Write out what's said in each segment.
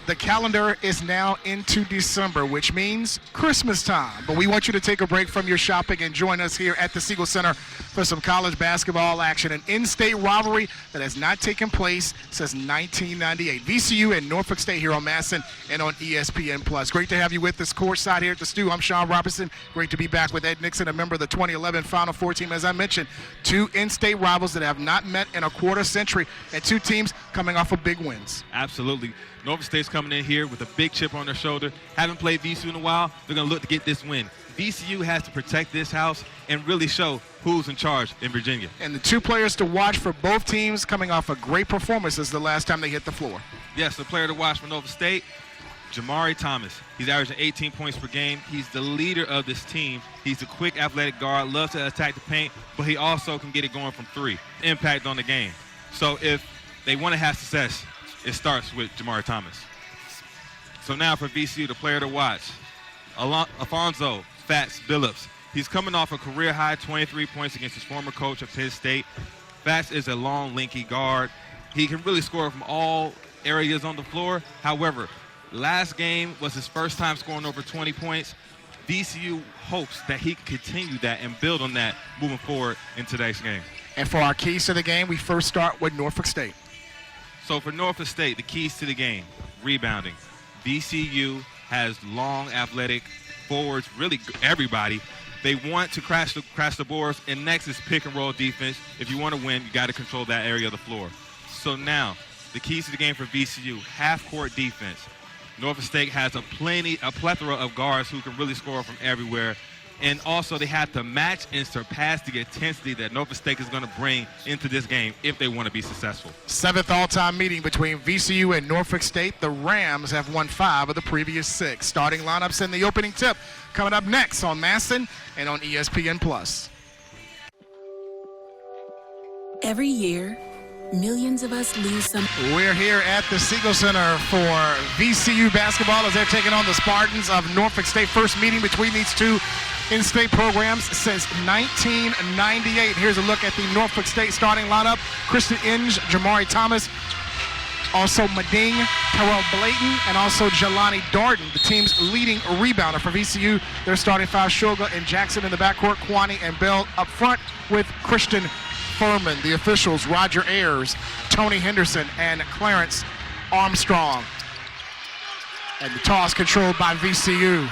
the calendar is now into December, which means Christmas time. But we want you to take a break from your shopping and join us here at the Siegel Center for some college basketball action. An in-state rivalry that has not taken place since 1998. VCU and Norfolk State here on Masson and on ESPN+. Great to have you with us courtside here at the Stew. I'm Sean Robinson. Great to be back with Ed Nixon, a member of the 2011 Final Four team. As I mentioned, two in-state rivals that have not met in a quarter century, and two teams coming off of big wins. Absolutely. Norfolk State's coming in here with a big chip on their shoulder. Haven't played VCU in a while. They're going to look to get this win. VCU has to protect this house and really show who's in charge in Virginia. And the two players to watch for both teams coming off a great performance is the last time they hit the floor. Yes, the player to watch for Norfolk State, Jamari Thomas. He's averaging 18 points per game. He's the leader of this team. He's a quick, athletic guard, loves to attack the paint, but he also can get it going from three. Impact on the game. So if they want to have success, it starts with Jamari Thomas. So now for VCU, the player to watch, Alfonso Fats Billups. He's coming off a career-high 23 points against his former coach of Penn State. Fats is a long, lanky guard. He can really score from all areas on the floor. However, last game was his first time scoring over 20 points. VCU hopes that he can continue that and build on that moving forward in today's game. And for our keys to the game, we first start with Norfolk State. So for Norfolk State, the keys to the game, rebounding. VCU has long, athletic forwards, really everybody. They want to crash the boards, and next is pick and roll defense. If you want to win, you got to control that area of the floor. So now, the keys to the game for VCU, half-court defense. Norfolk State has a plethora of guards who can really score from everywhere. And also, they have to match and surpass the intensity that Norfolk State is going to bring into this game if they want to be successful. Seventh all-time meeting between VCU and Norfolk State. The Rams have won 5 of the previous 6. Starting lineups in the opening tip coming up next on Masson and on ESPN+. Every year, millions of us lose some. We're here at the Siegel Center for VCU basketball as they're taking on the Spartans of Norfolk State. First meeting between these two in-state programs since 1998. Here's a look at the Norfolk State starting lineup. Christian Inge, Jamari Thomas, also Mading, Terrell Blayton, and also Jelani Darden, the team's leading rebounder for VCU. They're starting 5, Shoga and Jackson in the backcourt, Kwani and Bell up front with Christian Furman. The officials, Roger Ayers, Tony Henderson, and Clarence Armstrong. And the toss controlled by VCU.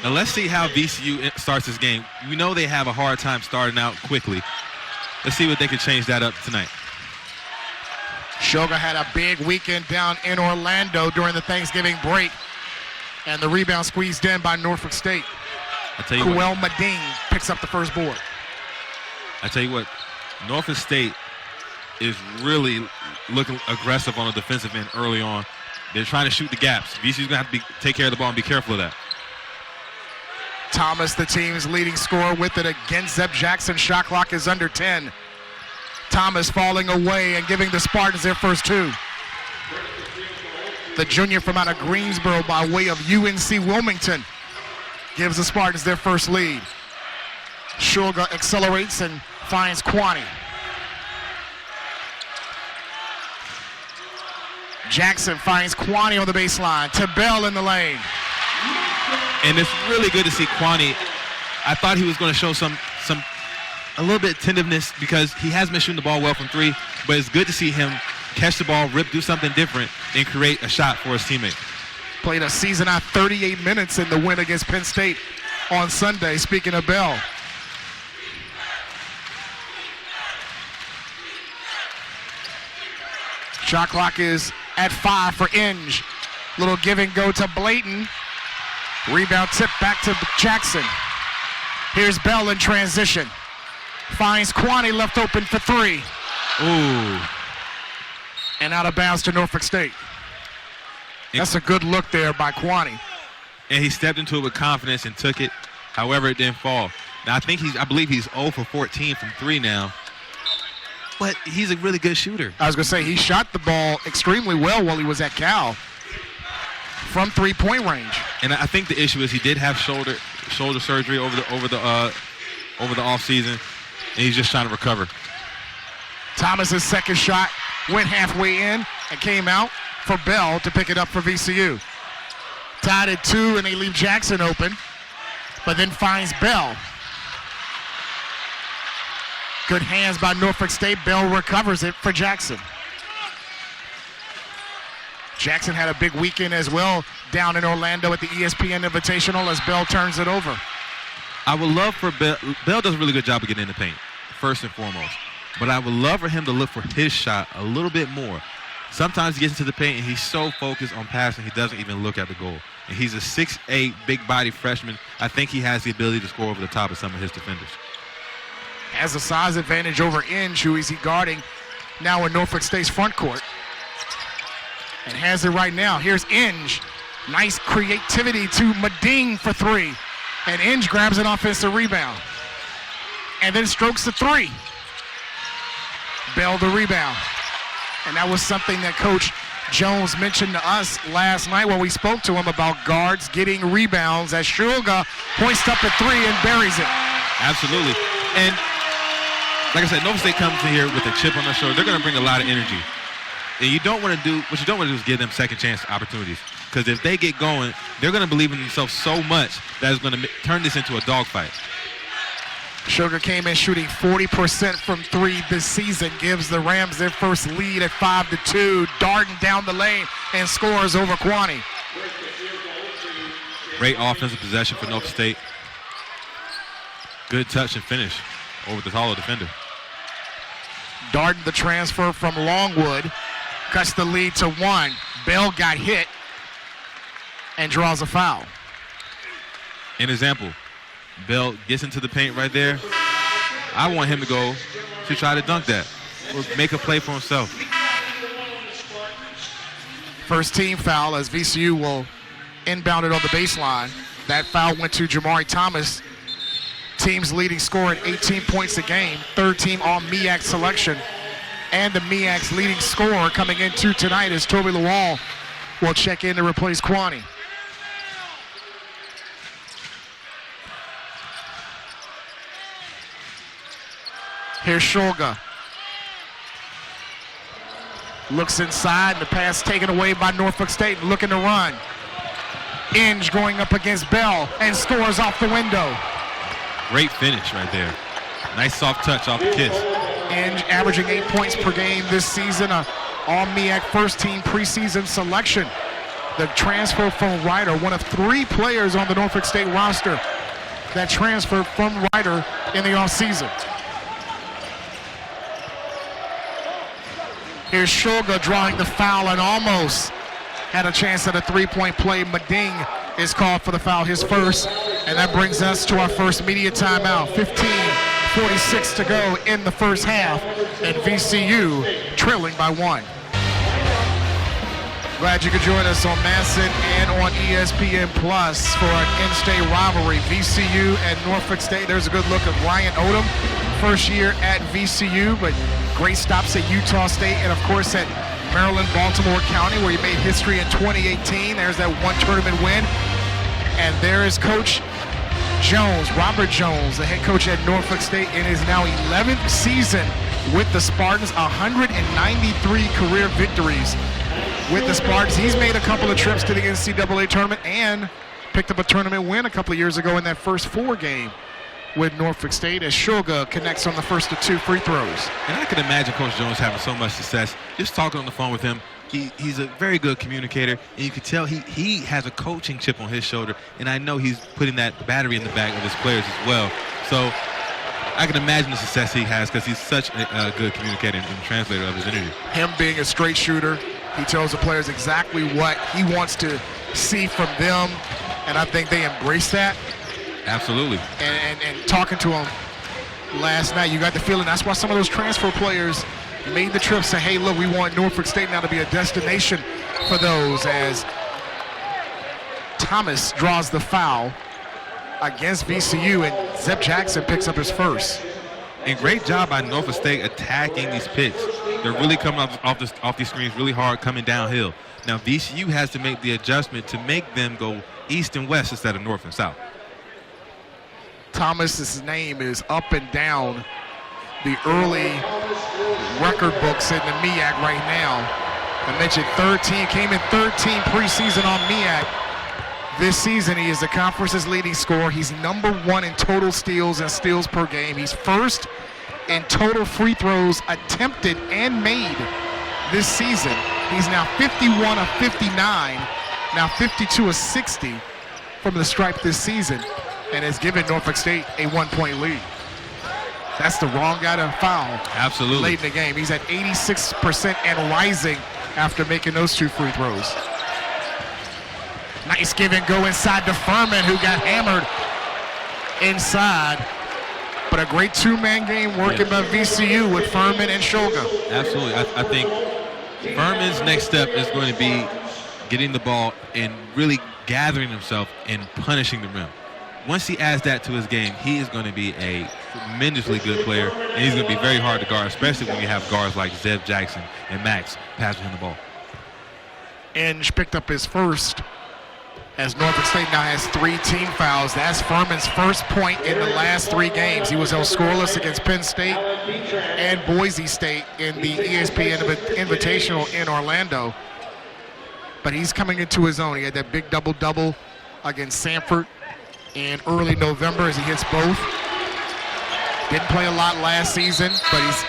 Now let's see how VCU starts this game. We know they have a hard time starting out quickly. Let's see what they can change that up tonight. Shoga had a big weekend down in Orlando during the Thanksgiving break. And the rebound squeezed in by Norfolk State. I tell you what, Kuel Mading picks up the first board. I tell you what, Norfolk State is really looking aggressive on the defensive end early on. They're trying to shoot the gaps. VCU's going to have to take care of the ball and be careful of that. Thomas, the team's leading scorer, with it against Zeb Jackson. Shot clock is under 10. Thomas falling away and giving the Spartans their first 2. The junior from out of Greensboro by way of UNC Wilmington gives the Spartans their first lead. Shoga accelerates and finds Kwani. Jackson finds Kwani on the baseline. To Bell in the lane. And it's really good to see Kwani. I thought he was going to show a little bit of tentativeness because he has been shooting the ball well from 3, but it's good to see him catch the ball, do something different, and create a shot for his teammate. Played a season-high 38 minutes in the win against Penn State on Sunday. Speaking of Bell. Shot clock is at 5 for Inge. Little give and go to Blayton. Rebound tip back to Jackson. Here's Bell in transition. Finds Kwani left open for 3. Ooh. And out of bounds to Norfolk State. That's a good look there by Kwani. And he stepped into it with confidence and took it. However, it didn't fall. Now, I believe he's 0 for 14 from 3 now. But he's a really good shooter. I was going to say, he shot the ball extremely well while he was at Cal from 3-point range. And I think the issue is he did have shoulder surgery over the offseason, and he's just trying to recover. Thomas's second shot went halfway in and came out for Bell to pick it up for VCU. Tied at 2, and they leave Jackson open, but then finds Bell. Good hands by Norfolk State. Bell recovers it for Jackson. Jackson had a big weekend as well down in Orlando at the ESPN Invitational as Bell turns it over. I would love for Bell. Bell does a really good job of getting in the paint, first and foremost. But I would love for him to look for his shot a little bit more. Sometimes he gets into the paint and he's so focused on passing he doesn't even look at the goal. And he's a 6'8", big-body freshman. I think he has the ability to score over the top of some of his defenders. Has a size advantage over Inge, who is he guarding now in Norfolk State's front court. And has it right now. Here's Inge. Nice creativity to Mading for 3. And Inge grabs an offensive rebound. And then strokes the 3. Bell the rebound. And that was something that Coach Jones mentioned to us last night when we spoke to him about guards getting rebounds as Shulga hoists up a 3 and buries it. Absolutely. And like I said, Norfolk State comes in here with a chip on their shoulder. They're going to bring a lot of energy. And what you don't want to do is give them second chance opportunities. Because if they get going, they're going to believe in themselves so much that it's going to turn this into a dogfight. Sugar came in shooting 40% from 3 this season, gives the Rams their first lead at 5-2. Darden down the lane and scores over Kwani. Great offensive possession for Norfolk State. Good touch and finish over the taller defender. Darden, the transfer from Longwood, cuts the lead to 1. Bell got hit and draws a foul. An example, Bell gets into the paint right there. I want him to go to try to dunk that or make a play for himself. First team foul as VCU will inbound it on the baseline. That foul went to Jamari Thomas, team's leading scorer at 18 points a game, third team all MEAC selection. And the MEAC's leading scorer coming into tonight is Toby Lawal will check in to replace Kwani. Here's Shulga. Looks inside, and the pass taken away by Norfolk State, looking to run. Inge going up against Bell and scores off the window. Great finish right there. Nice soft touch off the kiss. Inge averaging 8 points per game this season, a all-MEAC first-team preseason selection. The transfer from Ryder, one of 3 players on the Norfolk State roster that transferred from Ryder in the offseason. Here's Shulga drawing the foul and almost had a chance at a 3-point play. Mading is called for the foul, his first, and that brings us to our first media timeout. 15:46 to go in the first half, and VCU trailing by 1. Glad you could join us on Masson and on ESPN Plus for an in-state rivalry. VCU and Norfolk State. There's a good look at Ryan Odom, first year at VCU, but great stops at Utah State and, of course, at Maryland, Baltimore County, where he made history in 2018. There's that one tournament win. And there is Coach Jones, Robert Jones, the head coach at Norfolk State in his now 11th season with the Spartans, 193 career victories with the Spartans. He's made a couple of trips to the NCAA tournament and picked up a tournament win a couple of years ago in that first 4 game with Norfolk State as Shulga connects on the first of 2 free throws. And I can imagine Coach Jones having so much success just talking on the phone with him. He's a very good communicator, and you can tell he has a coaching chip on his shoulder, and I know he's putting that battery in the back of his players as well. So I can imagine the success he has because he's such a good communicator and translator of his energy. Him being a straight shooter, he tells the players exactly what he wants to see from them, and I think they embrace that. Absolutely. And talking to him last night, you got the feeling that's why some of those transfer players made the trip, say, hey, look, we want Norfolk State now to be a destination for those, as Thomas draws the foul against VCU, and Zeb Jackson picks up his first. And great job by Norfolk State attacking these picks. They're really coming off these screens really hard, coming downhill. Now, VCU has to make the adjustment to make them go east and west instead of north and south. Thomas's name is up and down the early record books in the MEAC right now. I mentioned 13, came in 13 preseason on MEAC. This season, he is the conference's leading scorer. He's #1 in total steals and steals per game. He's first in total free throws attempted and made this season. He's now 51 of 59, now 52 of 60 from the stripe this season, and has given Norfolk State a 1-point lead. That's the wrong guy to foul. Absolutely. Late in the game. He's at 86% and rising after making those 2 free throws. Nice give and go inside to Furman, who got hammered inside. But a great 2-man game working by VCU with Furman and Shoga. Absolutely. I think Furman's next step is going to be getting the ball and really gathering himself and punishing the rim. Once he adds that to his game, he is going to be a tremendously good player, and he's going to be very hard to guard, especially when you have guards like Zeb Jackson and Max passing him the ball. Inge picked up his first, as Norfolk State now has 3 team fouls. That's Furman's first point in the last 3 games. He was held scoreless against Penn State and Boise State in the ESPN Invitational in Orlando. But he's coming into his own. He had that big double-double against Samford in early November as he hits both. Didn't play a lot last season, but he's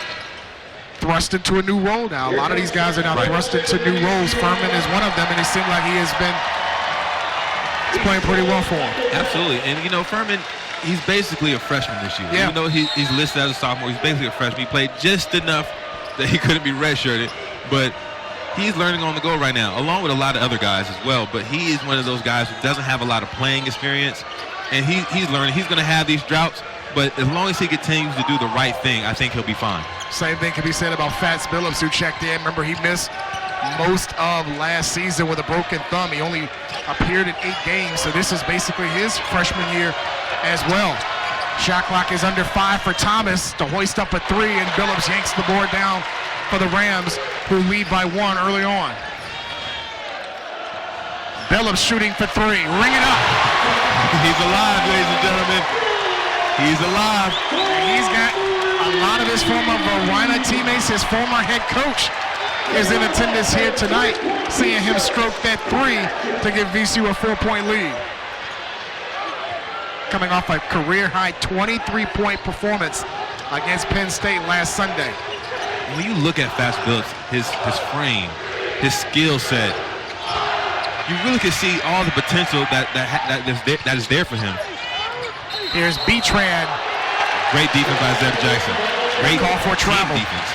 thrust into a new role now. A lot of these guys are now thrust into new roles. Furman is one of them, and it seemed like he has been playing pretty well for him. Absolutely. And, you know, Furman, he's basically a freshman this year. Yeah. Even though he's listed as a sophomore, he's basically a freshman. He played just enough that he couldn't be redshirted, but he's learning on the go right now, along with a lot of other guys as well. But he is one of those guys who doesn't have a lot of playing experience, and he's learning. He's going to have these droughts, but as long as he continues to do the right thing, I think he'll be fine. Same thing can be said about Fats Billups, who checked in. Remember, he missed most of last season with a broken thumb. He only appeared in 8 games, so this is basically his freshman year as well. Shot clock is under 5 for Thomas to hoist up a 3, and Billups yanks the board down for the Rams, who lead by 1 early on. Billups shooting for 3. Ring it up. He's alive, ladies and gentlemen. He's alive. And he's got a lot of his former Verina teammates. His former head coach is in attendance here tonight, seeing him stroke that 3 to give VCU a 4-point lead. Coming off a career-high 23-point performance against Penn State last Sunday. When you look at Fats Billups, his frame, his skill set, you really can see all the potential that is there for him. Here's Betran. Great defense by Zeb Jackson. Great call for travel. Defense.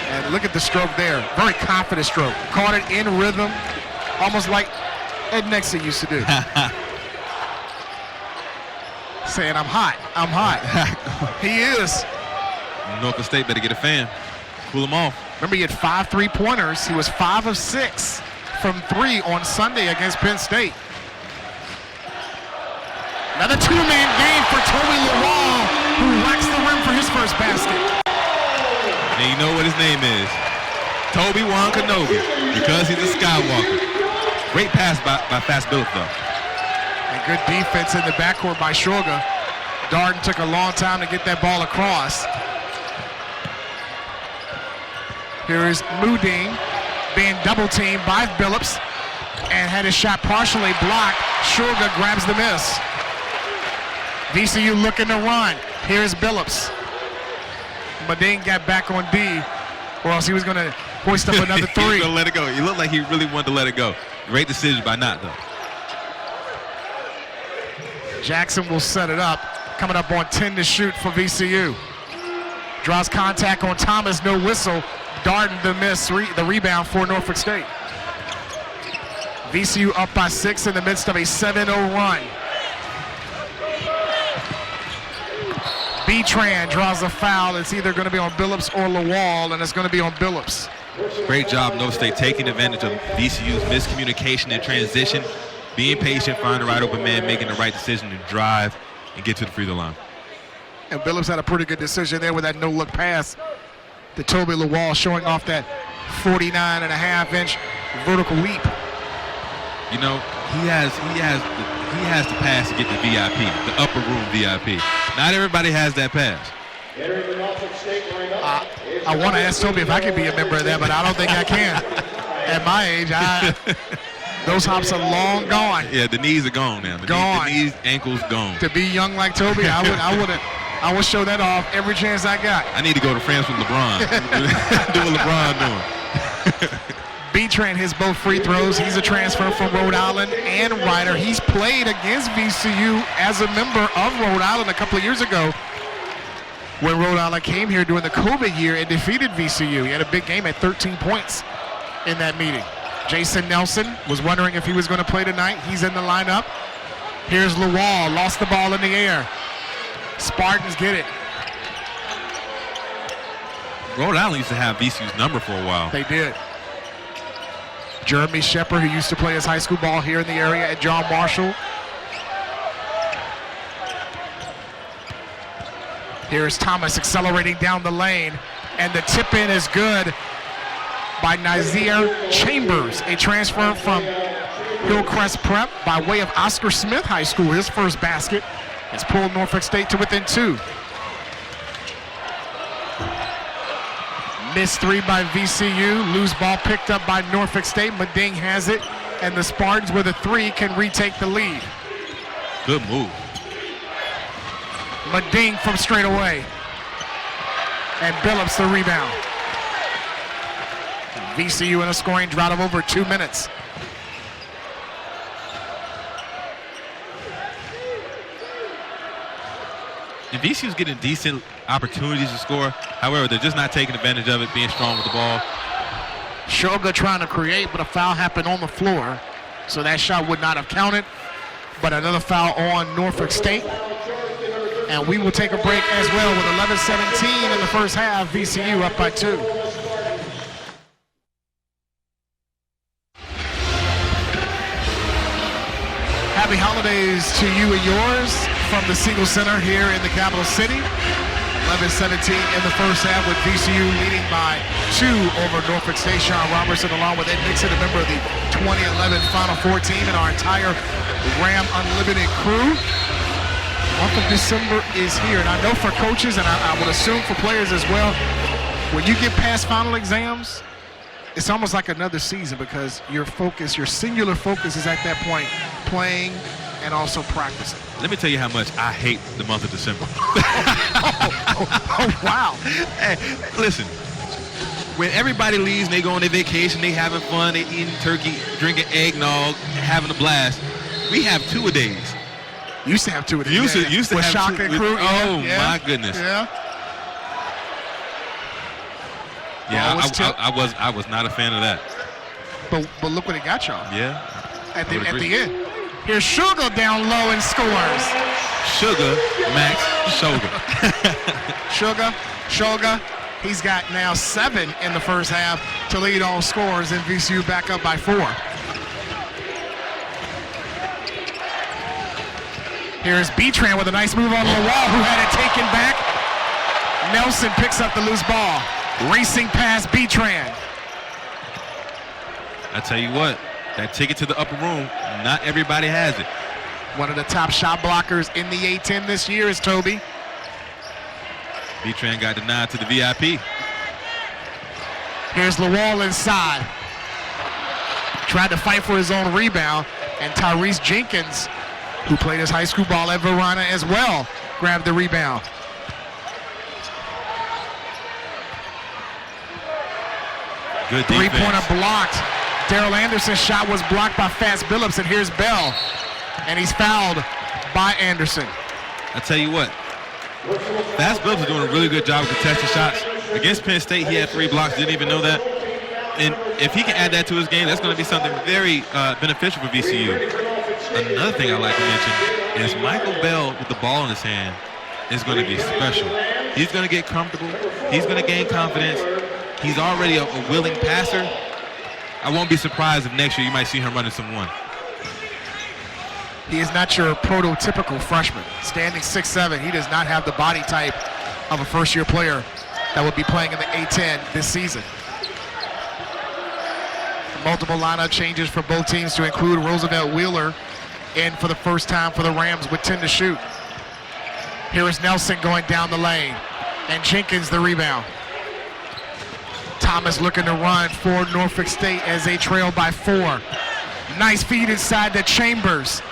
And look at the stroke there. Very confident stroke. Caught it in rhythm, almost like Ed Nexon used to do. Saying, I'm hot, I'm hot. He is. Norfolk State better get a fan. Cool him off. Remember, he had 5 3-pointers. He was 5 of 6 from 3 on Sunday against Penn State. Another 2-man game for Toby Lawal, who racks the rim for his first basket. And you know what his name is. Toby Wan Kenobi, because he's a Skywalker. Great pass by Fats Billups, though. And good defense in the backcourt by Shoga. Darden took a long time to get that ball across. Here is Mudine being double-teamed by Billups and had his shot partially blocked. Shoga grabs the miss. VCU looking to run. Here's Billups. Mudine got back on D, or else he was going to hoist up another 3. He was going to let it go. He looked like he really wanted to let it go. Great decision by not, though. Jackson will set it up. Coming up on 10 to shoot for VCU. Draws contact on Thomas, no whistle. Darden the miss, the rebound for Norfolk State. VCU up by 6 in the midst of a 7-0 run. Betran draws a foul. It's either going to be on Billups or Lawal, and it's going to be on Billups. Great job, Norfolk State, taking advantage of VCU's miscommunication and transition, being patient, finding the right open man, making the right decision to drive and get to the free throw line. And Billups had a pretty good decision there with that no-look pass to Toby Lawal, showing off that 49.5-inch vertical leap. You know, he has the pass to get the VIP, the upper room VIP. Not everybody has that pass. I want to ask Toby if I can be a member of that, but I don't think I can. At my age, those hops are long gone. Yeah, the knees are gone now. The knees, ankles gone. To be young like Toby, I would show that off every chance I got. I need to go to France with LeBron. Do what LeBron doing. B-Tran hits both free throws. He's a transfer from Rhode Island and Ryder. He's played against VCU as a member of Rhode Island a couple of years ago when Rhode Island came here during the COVID year and defeated VCU. He had a big game at 13 points in that meeting. Jason Nelson was wondering if he was going to play tonight. He's in the lineup. Here's Lawal, lost the ball in the air. Spartans get it. Rhode Island used to have VCU's number for a while. They did. Jeremy Shepard, who used to play his high school ball here in the area at John Marshall. Here's Thomas accelerating down the lane, and the tip-in is good by Nazir Chambers, a transfer from Hillcrest Prep by way of Oscar Smith High School. His first basket has pulled Norfolk State to within 2. Missed 3 by VCU. Loose ball picked up by Norfolk State. Meding has it, and the Spartans with a 3 can retake the lead. Good move. Meding from straight away. And Billups the rebound. VCU in a scoring drought of over 2 minutes. And VCU's getting decent opportunities to score. However, they're just not taking advantage of it, being strong with the ball. Shoga trying to create, but a foul happened on the floor. So that shot would not have counted. But another foul on Norfolk State. And we will take a break as well with 11-17 in the first half. VCU up by 2. Happy holidays to you and yours from the Siegel Center here in the capital city. 11-17 in the first half with VCU leading by 2 over Norfolk State. Sean Robertson along with Ed Nixon, a member of the 2011 Final Four team, and our entire Ram Unlimited crew. Month of December is here, and I know for coaches, and I would assume for players as well, when you get past final exams, it's almost like another season because your focus, your singular focus is at that point playing and also practicing. Let me tell you how much I hate the month of December. Oh, wow. Hey, listen, when everybody leaves and they go on their vacation, they having fun, they eating turkey, drinking eggnog, having a blast, we have 2-a-days. Used to have 2-a-days. Used to with have Shock 2. and crew. My goodness. Yeah. Yeah, I was not a fan of that. But look what it got y'all. Yeah. At the end. Here's Sugar down low and scores. Sugar, Max, Sugar. He's got now 7 in the first half to lead all scores, and VCU back up by 4. Here's B-Tran with a nice move on the wall, who had it taken back. Nelson picks up the loose ball. Racing past B-Tran. I tell you what, that ticket to the upper room, not everybody has it. One of the top shot blockers in the A-10 this year is Toby. B-Tran got denied to the VIP. Here's Lawal inside. Tried to fight for his own rebound, and Tyrese Jenkins, who played his high school ball at Verona as well, grabbed the rebound. Good defense. Three-pointer blocked. Daryl Anderson's shot was blocked by Fats Billups, and here's Bell. And he's fouled by Anderson. I tell you what, Fats Billups is doing a really good job of contesting shots. Against Penn State, he had 3 blocks, didn't even know that. And if he can add that to his game, that's going to be something very beneficial for VCU. Another thing I'd like to mention is Michael Bell with the ball in his hand is going to be special. He's going to get comfortable. He's going to gain confidence. He's already a willing passer. I won't be surprised if next year you might see him running some 1. He is not your prototypical freshman. Standing 6'7", he does not have the body type of a first-year player that would be playing in the A-10 this season. Multiple lineup changes for both teams to include Roosevelt Wheeler in for the first time for the Rams with 10 to shoot. Here is Nelson going down the lane. And Jenkins the rebound. Thomas looking to run for Norfolk State as they trail by 4. Nice feed inside to Chambers.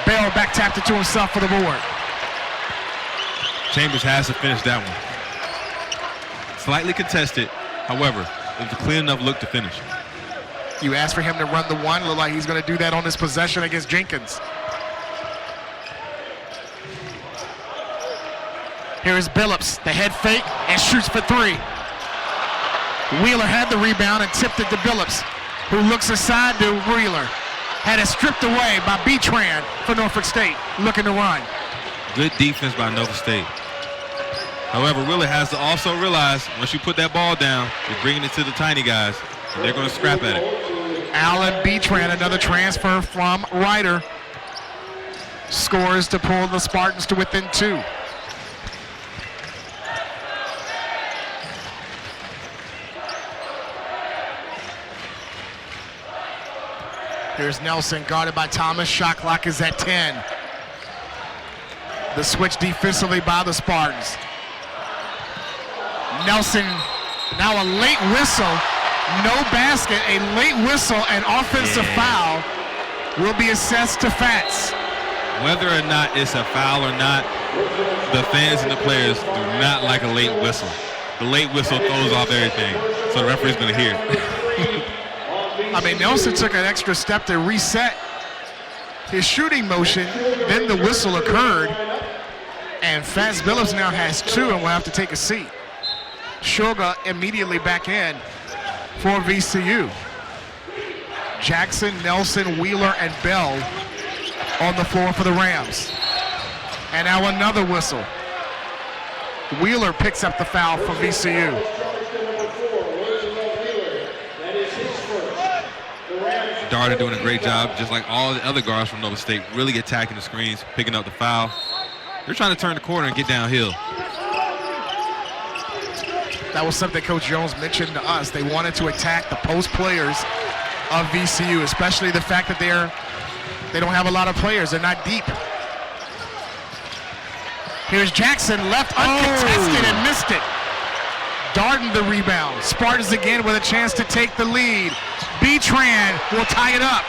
Bell back tapped it to himself for the board. Chambers has to finish that one. Slightly contested. However, it was a clean enough look to finish. You asked for him to run the one. Look like he's going to do that on this possession against Jenkins. Here is Billups, the head fake, and shoots for 3. Wheeler had the rebound and tipped it to Billups, who looks aside to Wheeler. Had it stripped away by Betran for Norfolk State, looking to run. Good defense by Norfolk State. However, Wheeler has to also realize once you put that ball down, you're bringing it to the tiny guys, and they're going to scrap at it. Alan Betran, another transfer from Ryder, scores to pull the Spartans to within 2. Here's Nelson guarded by Thomas. Shot clock is at 10. The switch defensively by the Spartans. Nelson, now a late whistle. No basket, a late whistle, and offensive foul will be assessed to Fats. Whether or not it's a foul or not, the fans and the players do not like a late whistle. The late whistle throws off everything, so the referee's going to hear it. I mean, Nelson took an extra step to reset his shooting motion, then the whistle occurred, and Fats Billups now has 2 and will have to take a seat. Shoga immediately back in for VCU. Jackson, Nelson, Wheeler, and Bell on the floor for the Rams. And now another whistle. Wheeler picks up the foul for VCU. Darter doing a great job, just like all the other guards from Norfolk State, really attacking the screens, picking up the foul. They're trying to turn the corner and get downhill. That was something Coach Jones mentioned to us. They wanted to attack the post players of VCU, especially the fact that they don't have a lot of players. They're not deep. Here's Jackson, left uncontested and missed it. Darden the rebound. Spartans again with a chance to take the lead. Betran will tie it up.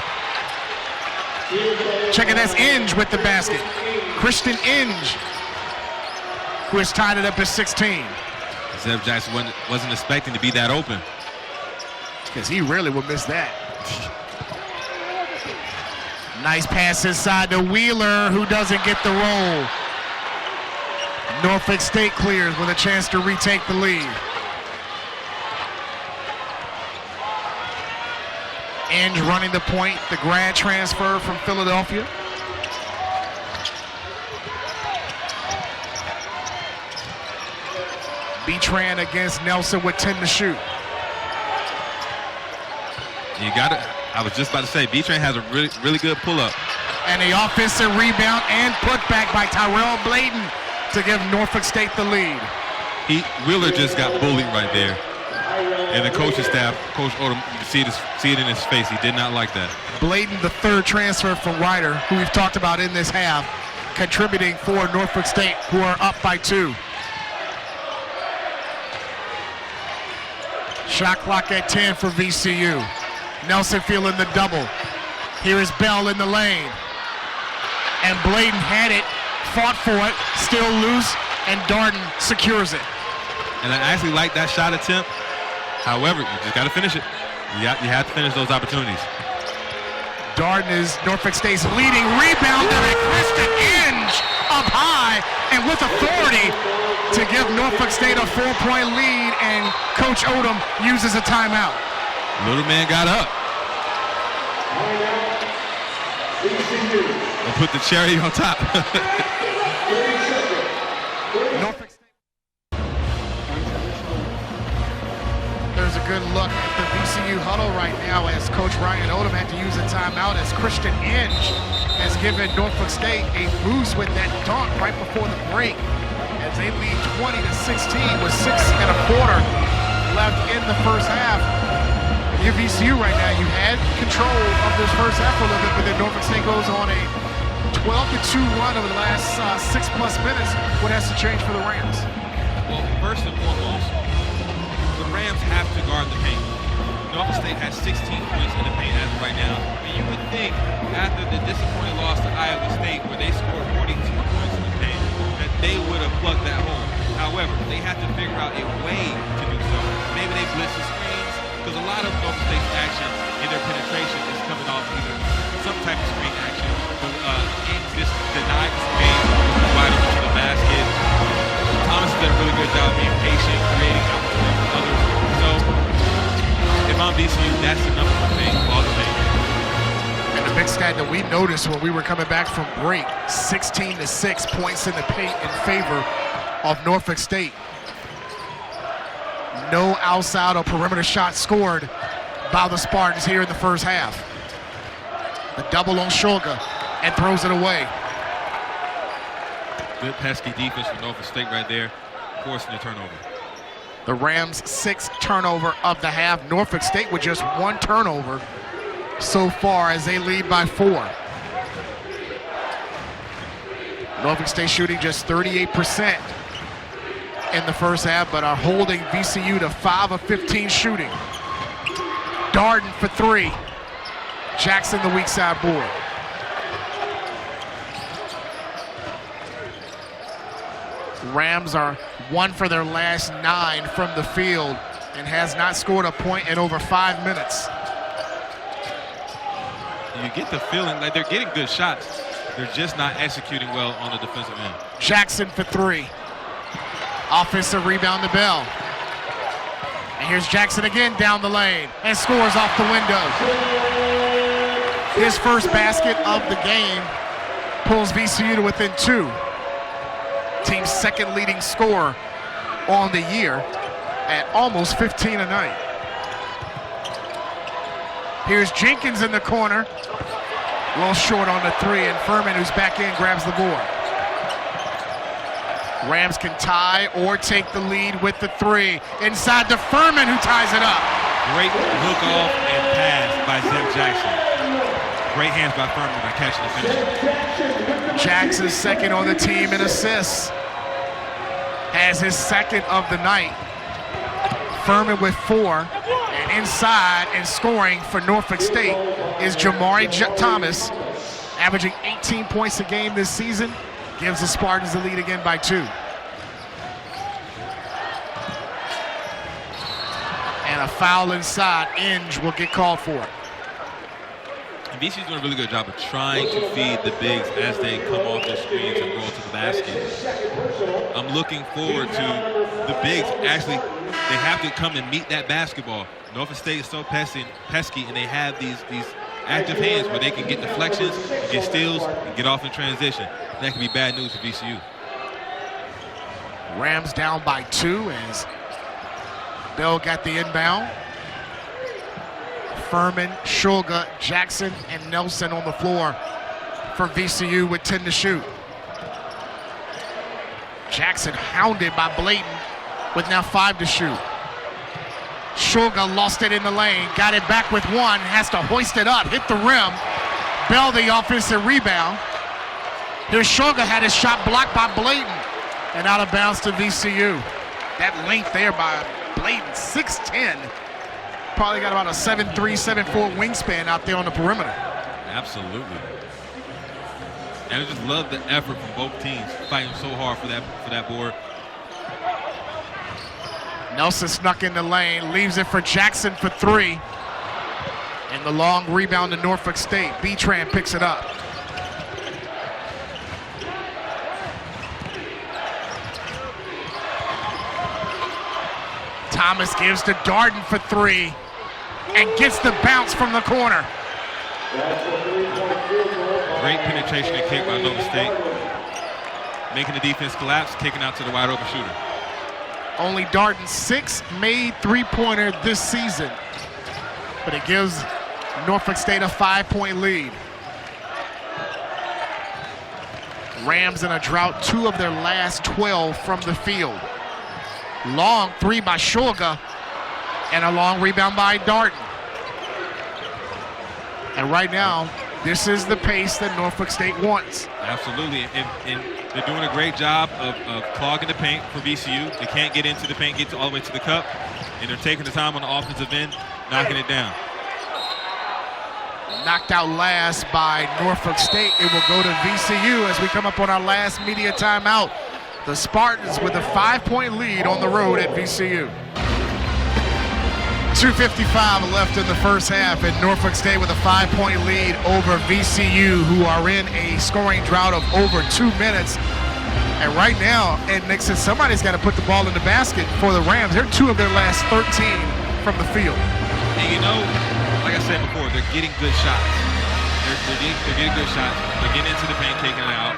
Check it, that's Inge with the basket. Christian Inge, who has tied it up at 16. Zeb Jackson wasn't expecting to be that open. Because he really would miss that. Nice pass inside to Wheeler, who doesn't get the roll. Norfolk State clears with a chance to retake the lead. Inge running the point, the grad transfer from Philadelphia. Betran against Nelson with 10 to shoot. You got it. I was just about to say, Betran has a really good pull-up. And the offensive rebound and putback by Tyrell Bladen to give Norfolk State the lead. Wheeler just got bullied right there. And the coaching staff, Coach Odom, you can see it in his face. He did not like that. Bladen, the third transfer from Ryder, who we've talked about in this half, contributing for Norfolk State, who are up by 2. Shot clock at 10 for VCU. Nelson feeling the double. Here is Bell in the lane. And Bladen had it, fought for it, still loose, and Darden secures it. And I actually like that shot attempt. However, you just got to finish it. You have to finish those opportunities. Darden is Norfolk State's leading rebounder, and Christian Inge up high and with authority to give Norfolk State a 4-point lead, and Coach Odom uses a timeout. Little man got up. And put the cherry on top. Norfolk State. There's a good look at the VCU huddle right now as Coach Ryan Odom had to use a timeout as Christian Inge has given Norfolk State a boost with that dunk right before the break as they lead 20-16 with 6 1/4 left in the first half. Your VCU right now, you had control of this first half a little bit, but then Norfolk State goes on a 12-2 run over the last 6+ minutes. What has to change for the Rams? Well, first and foremost, the Rams have to guard the paint. Norfolk State has 16 points in the paint as of right now. And you would think after the disappointing loss to Iowa State, where they scored 42 points in the paint, that they would have plugged that hole. However, they have to figure out a way to do so. Maybe they blitz the screens, because a lot of Norfolk State's action in their penetration is coming off either some type of screen action, but just denied the screen, wide open to the basket. Thomas did a really good job being patient, creating opportunities for others. So, if I'm VCU, that's the number one thing, ball the paint. And the big stat that we noticed when we were coming back from break, 16-6 points in the paint in favor of Norfolk State. No outside or perimeter shots scored by the Spartans here in the first half. The double on Shulga and throws it away. Good pesky defense from Norfolk State right there, forcing the turnover. The Rams' 6th turnover of the half. Norfolk State with just 1 turnover so far as they lead by 4. Norfolk State shooting just 38% in the first half, but are holding VCU to 5 of 15 shooting. Darden for 3. Jackson the weak side board. Rams are 1 for their last 9 from the field and has not scored a point in over 5 minutes. You get the feeling like they're getting good shots. They're just not executing well on the defensive end. Jackson for 3. Offensive rebound to Bell. And here's Jackson again down the lane and scores off the window. His first basket of the game pulls VCU to within 2. Team's 2nd leading scorer on the year at almost 15 a night. Here's Jenkins in the corner. A little short on the 3, and Furman, who's back in, grabs the board. Rams can tie or take the lead with the 3. Inside to Furman, who ties it up. Great hook off and pass by Zeb Jackson. Great hands by Furman by catching the finish. Jackson's 2nd on the team in assists. Has his 2nd of the night. Furman with 4. And inside and scoring for Norfolk State is Jamari Thomas, averaging 18 points a game this season. Gives the Spartans the lead again by 2. And a foul inside. Inge will get called for it. And VCU's doing a really good job of trying to feed the bigs as they come off their screens and roll to the basket. I'm looking forward to the bigs actually, they have to come and meet that basketball. Norfolk State is so pesky, and they have these active hands where they can get deflections, get steals, and get off in transition. That could be bad news for VCU. Rams down by 2 as Bell got the inbound. Furman, Shulga, Jackson, and Nelson on the floor for VCU with 10 to shoot. Jackson hounded by Blayton with now 5 to shoot. Shulga lost it in the lane, got it back with 1, has to hoist it up, hit the rim. Bell the offensive rebound. Here's Shulga, had his shot blocked by Blayton and out of bounds to VCU. That length there by Blayton, 6'10". Probably got about a 7'3", 7'4" wingspan out there on the perimeter. Absolutely. And I just love the effort from both teams fighting so hard for that board. Nelson snuck in the lane, leaves it for Jackson for 3. And the long rebound to Norfolk State. Betran picks it up. Thomas gives to Darden for 3 and gets the bounce from the corner. Great penetration and kick by Norfolk State. Making the defense collapse, kicking out to the wide open shooter. Only Darden's 6th made 3-pointer this season, but it gives Norfolk State a 5-point lead. Rams in a drought, 2 of their last 12 from the field. Long 3 by Shulga and a long rebound by Darden. And right now, this is the pace that Norfolk State wants. Absolutely, and They're doing a great job of clogging the paint for VCU. They can't get into the paint, get all the way to the cup, and they're taking the time on the offensive end, knocking it down. Knocked out last by Norfolk State. It will go to VCU as we come up on our last media timeout. The Spartans with a 5-point lead on the road at VCU. 2:55 left in the first half, and Norfolk State with a 5-point lead over VCU, who are in a scoring drought of over 2 minutes. And right now, Ed Nixon, somebody's got to put the ball in the basket for the Rams. They're 2 of their last 13 from the field. And you know, like I said before, they're getting good shots. They're getting good shots. They're getting into the paint, taking it out.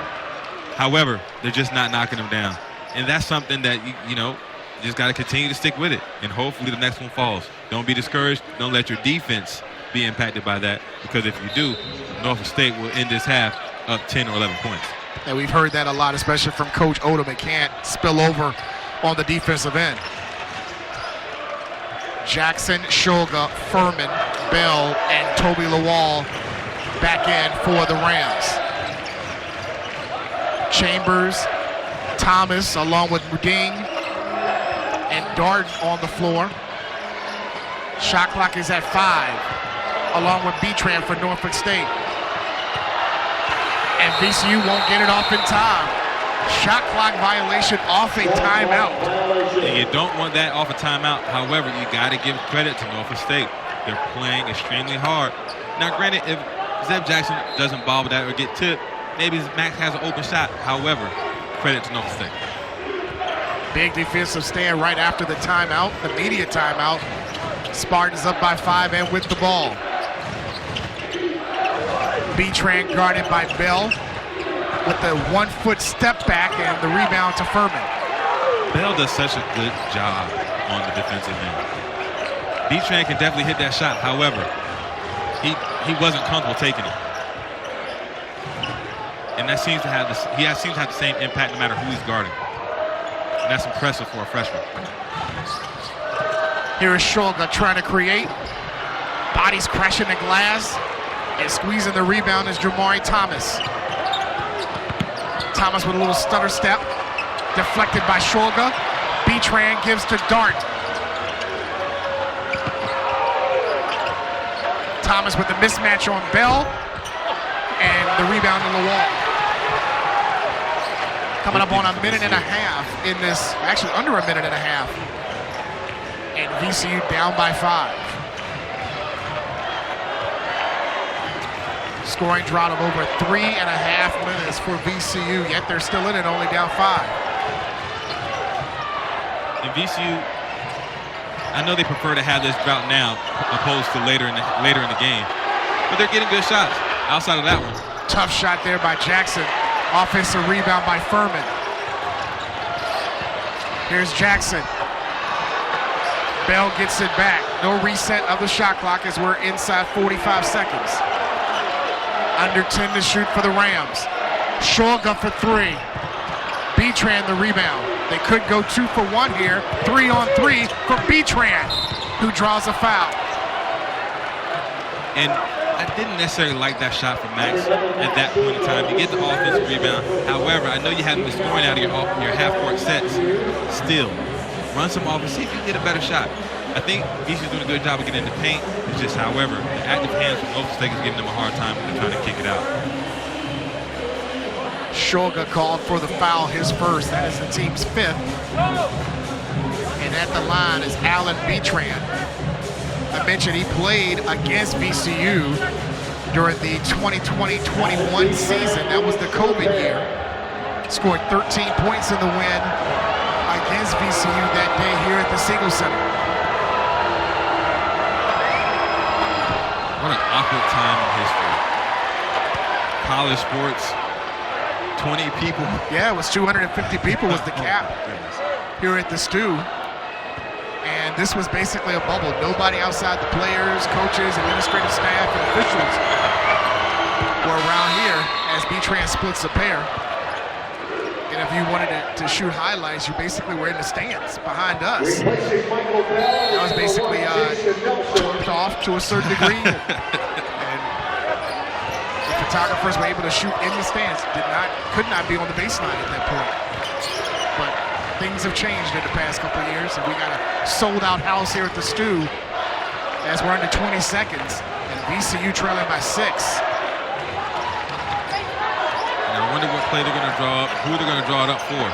However, they're just not knocking them down. And that's something that, you know, you just got to continue to stick with it. And hopefully the next one falls. Don't be discouraged. Don't let your defense be impacted by that. Because if you do, Norfolk State will end this half up 10 or 11 points. And we've heard that a lot, especially from Coach Odom. It can't spill over on the defensive end. Jackson, Shulga, Furman, Bell, and Toby Lawal back in for the Rams. Chambers, Thomas, along with Muding, and Darden on the floor. Shot clock is at 5, along with Betran for Norfolk State. And VCU won't get it off in time. Shot clock violation off a timeout. And you don't want that off a timeout. However, you got to give credit to Norfolk State. They're playing extremely hard. Now, granted, if Zeb Jackson doesn't bobble that or get tipped, maybe Max has an open shot. However, credit to Norfolk State. Big defensive stand right after the timeout, the media timeout. Spartans up by 5 and with the ball. Betran guarded by Bell with the 1-foot step back and the rebound to Furman. Bell does such a good job on the defensive end. Betran can definitely hit that shot. However, he wasn't comfortable taking it. And that seems to have the same impact no matter who he's guarding. And that's impressive for a freshman. Here is Shulga trying to create. Bodies crashing the glass. And squeezing the rebound is Jamari Thomas. Thomas with a little stutter step. Deflected by Shulga. Betran gives to Dart. Thomas with the mismatch on Bell. And the rebound to the wall. Coming up on a minute and a half in this, actually under a minute and a half. And VCU down by 5. Scoring drought of over 3.5 minutes for VCU, yet they're still in it, only down 5. And VCU, I know they prefer to have this drought now opposed to later in the game, but they're getting good shots outside of that one. Tough shot there by Jackson. Offensive rebound by Furman. Here's Jackson. Bell gets it back. No reset of the shot clock as we're inside 45 seconds. Under 10 to shoot for the Rams. Shulga for 3. Betran the rebound. They could go 2 for 1 here. 3 on 3 for Betran, who draws a foul. And I didn't necessarily like that shot from Max at that point in time. You get the offensive rebound. However, I know you haven't been scoring out of your half-court sets. Still, run some offense. See if you can get a better shot. I think VCU's doing a good job of getting in the paint. It's just, however, the active hands from Norfolk State is giving them a hard time when they're trying to kick it out. Shulga called for the foul, his first. That is the team's 5th. And at the line is Alan Betran. I mentioned he played against VCU during the 2020-21 season. That was the COVID year. Scored 13 points in the win against VCU that day here at the Siegel Center. What an awkward time in history. College sports, 20 people. Yeah, it was 250 people was the cap here at the Stew. And this was basically a bubble. Nobody outside the players, coaches, administrative staff, and officials were around here as Betran splits a pair. And if you wanted to shoot highlights, you basically were in the stands behind us. That was basically topped off to a certain degree. And photographers were able to shoot in the stands. Could not be on the baseline at that point. But things have changed in the past couple of years, and we got a sold-out house here at the Stew as we're under 20 seconds, and VCU trailing by 6. And I wonder what play they're going to draw up, who they're going to draw it up for.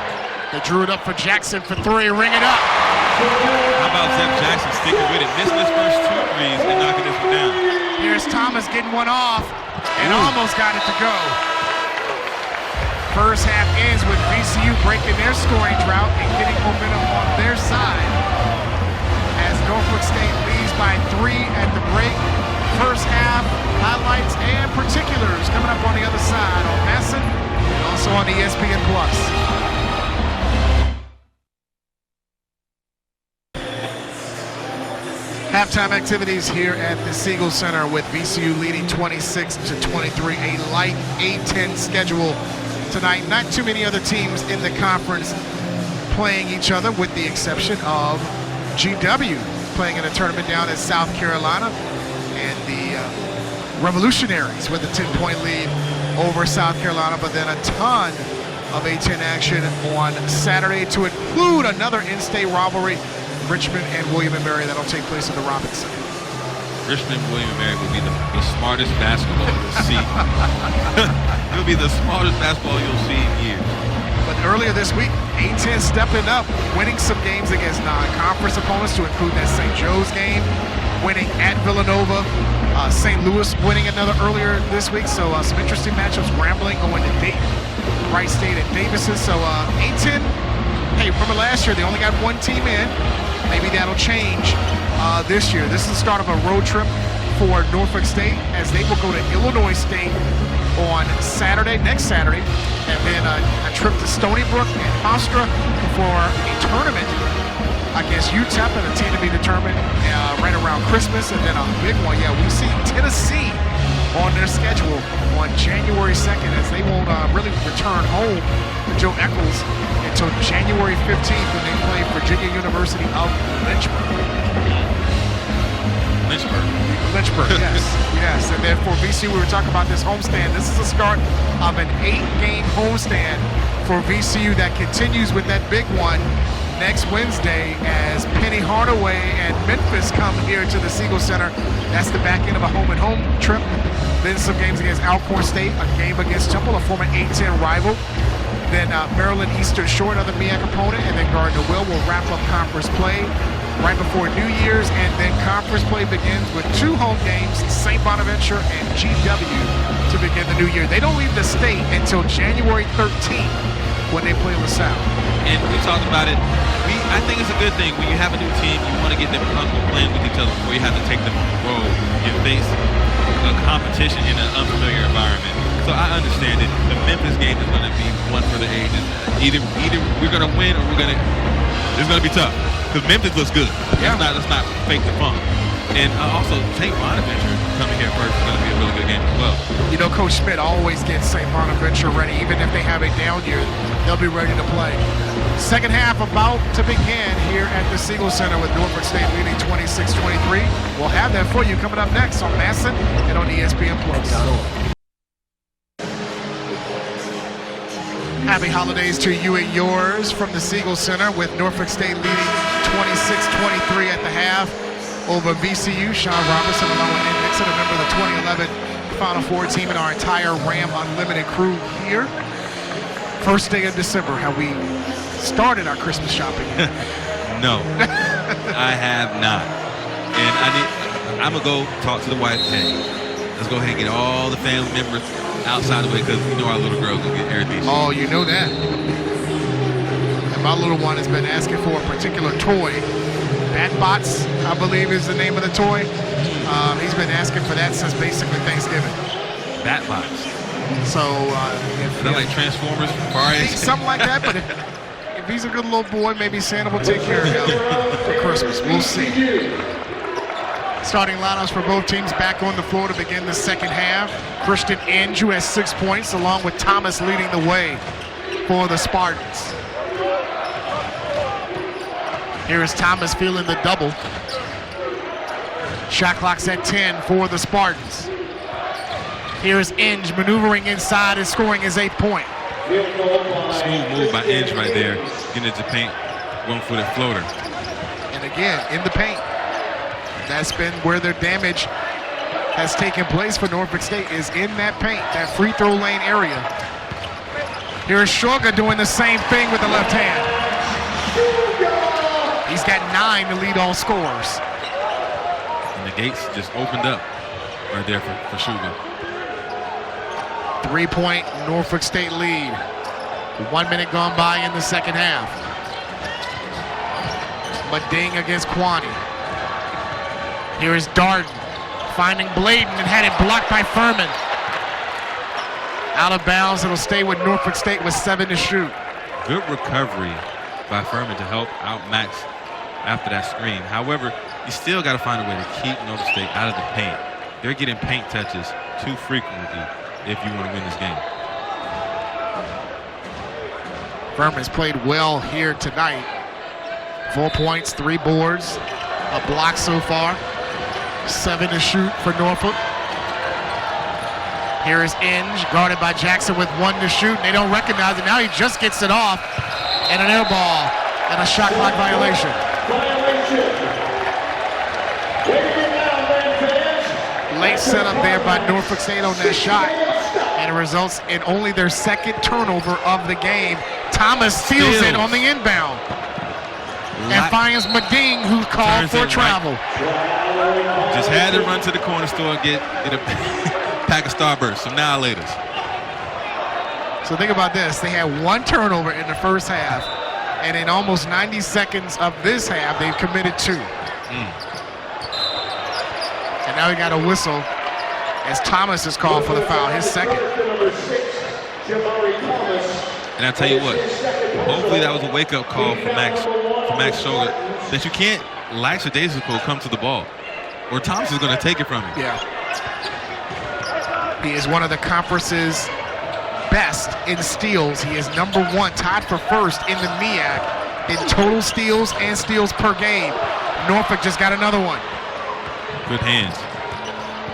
They drew it up for Jackson for 3, ring it up. How about Zeb Jackson sticking with it, missing his first 2 threes and knocking this one down. Here's Thomas getting one off and almost got it to go. First half ends with VCU breaking their scoring drought and getting momentum on their side as Norfolk State leads by 3 at the break. First half highlights and particulars coming up on the other side on Masson and also on ESPN+. Halftime activities here at the Siegel Center with VCU leading 26-23. A light A-10 schedule tonight. Not too many other teams in the conference playing each other, with the exception of GW playing in a tournament down in South Carolina, and the Revolutionaries with a 10-point lead over South Carolina, but then a ton of A-10 action on Saturday to include another in-state rivalry, Richmond and William & Mary, that'll take place in the Robinson. Richmond and William & Mary will be the smartest basketball you'll see. It'll be the smartest basketball you'll see in years. But earlier this week, A-10 stepping up, winning some games against non-conference opponents, to include that St. Joe's game, winning at Villanova, St. Louis winning another earlier this week. So some interesting matchups. Grambling going to Dayton, Wright State and Davidson. So A-10, hey, remember last year they only got 1 team in. Maybe that'll change this year. This is the start of a road trip for Norfolk State, as they will go to Illinois State on next Saturday, and then a trip to Stony Brook and Hofstra for a tournament against UTEP, and a team to be determined right around Christmas, and then a big one. Yeah, we see Tennessee on their schedule on January 2nd, as they won't really return home to Joe Eccles until January 15th when they play Virginia University of Lynchburg, yes. And then for VCU, we were talking about this homestand. This is the start of an 8-game homestand for VCU that continues with that big one next Wednesday, as Penny Hardaway and Memphis come here to the Siegel Center. That's the back end of a home-and-home trip. Then some games against Alcorn State, a game against Temple, a former A-10 rival. Then Maryland Eastern Shore, another MEAC opponent, and then Gardner-Will will wrap up conference play right before New Year's, and then conference play begins with 2 home games, St. Bonaventure and GW, to begin the new year. They don't leave the state until January 13th when they play LaSalle. And we talked about it. I think it's a good thing when you have a new team, you want to get them comfortable playing with each other before you have to take them on the road and face a competition in an unfamiliar environment. So I understand it. The Memphis game is going to be one for the ages. Either we're going to win or it's going to be tough, because Memphis looks good. Yeah. Let's not fake the funk. And also, St. Bonaventure coming here first is going to be a really good game as well. You know, Coach Schmidt always gets St. Bonaventure ready. Even if they have a down year, they'll be ready to play. Second half about to begin here at the Siegel Center with Norfolk State leading 26-23. We'll have that for you coming up next on Masson and on ESPN+. Happy holidays to you and yours from the Siegel Center, with Norfolk State leading 26-23 at the half over VCU. Sean Robinson along with Nick Nixon, a member of the 2011 Final Four team, and our entire Ram Unlimited crew here. First day of December. Have we started our Christmas shopping yet? No, I have not. And I'm going to go talk to the wife. Hey, let's go ahead and get all the family members outside the way, because you know our little girl's going to get everything. Oh, you know that. And my little one has been asking for a particular toy. Batbots, I believe, is the name of the toy. He's been asking for that since basically Thanksgiving. Batbots. So, is that like Transformers? Something like that, but if he's a good little boy, maybe Santa will take care of him for Christmas. We'll see. Starting lineups for both teams back on the floor to begin the second half. Christian Andrew has 6 points, along with Thomas leading the way for the Spartans. Here is Thomas feeling the double. Shot clock's at 10 for the Spartans. Here's Inge maneuvering inside and scoring his 8th point. Smooth move by Inge right there, getting into paint, one-footed floater. And again, in the paint. That's been where their damage has taken place for Norfolk State, is in that paint, that free throw lane area. Here's Shoga doing the same thing with the left hand. He's got 9 to lead all scorers. And the gates just opened up right there for Sugar. 3-point Norfolk State lead. 1 minute gone by in the second half. Mading against Kwani. Here is Darden finding Bladen and had it blocked by Furman. Out of bounds, it'll stay with Norfolk State with 7 to shoot. Good recovery by Furman to help out Max after that screen. However, you still got to find a way to keep Norfolk State out of the paint. They're getting paint touches too frequently if you want to win this game. Furman's played well here tonight. 4 points, 3 boards, a block so far. 7 to shoot for Norfolk. Here is Inge, guarded by Jackson with 1 to shoot. They don't recognize it. Now he just gets it off. And an air ball and a shot clock violation. Late setup there by Norfolk State on that shot. And it results in only their 2nd turnover of the game. Thomas steals it on the inbound. And finds Mading, who's called for travel. Right. Just had to run to the corner store and get a pack of Starburst, some now laters. So think about this. They had 1 turnover in the first half, and in almost 90 seconds of this half, they've committed 2. And now we got a whistle as Thomas is called for the foul, his 2nd. And I tell you what, hopefully that was a wake-up call for Max Shoga, that you can't lackadaisical come to the ball, or Thomas is going to take it from him. Yeah. He is one of the conference's best in steals. He is number 1, tied for 1st in the MEAC in total steals and steals per game. Norfolk just got another one. Good hands.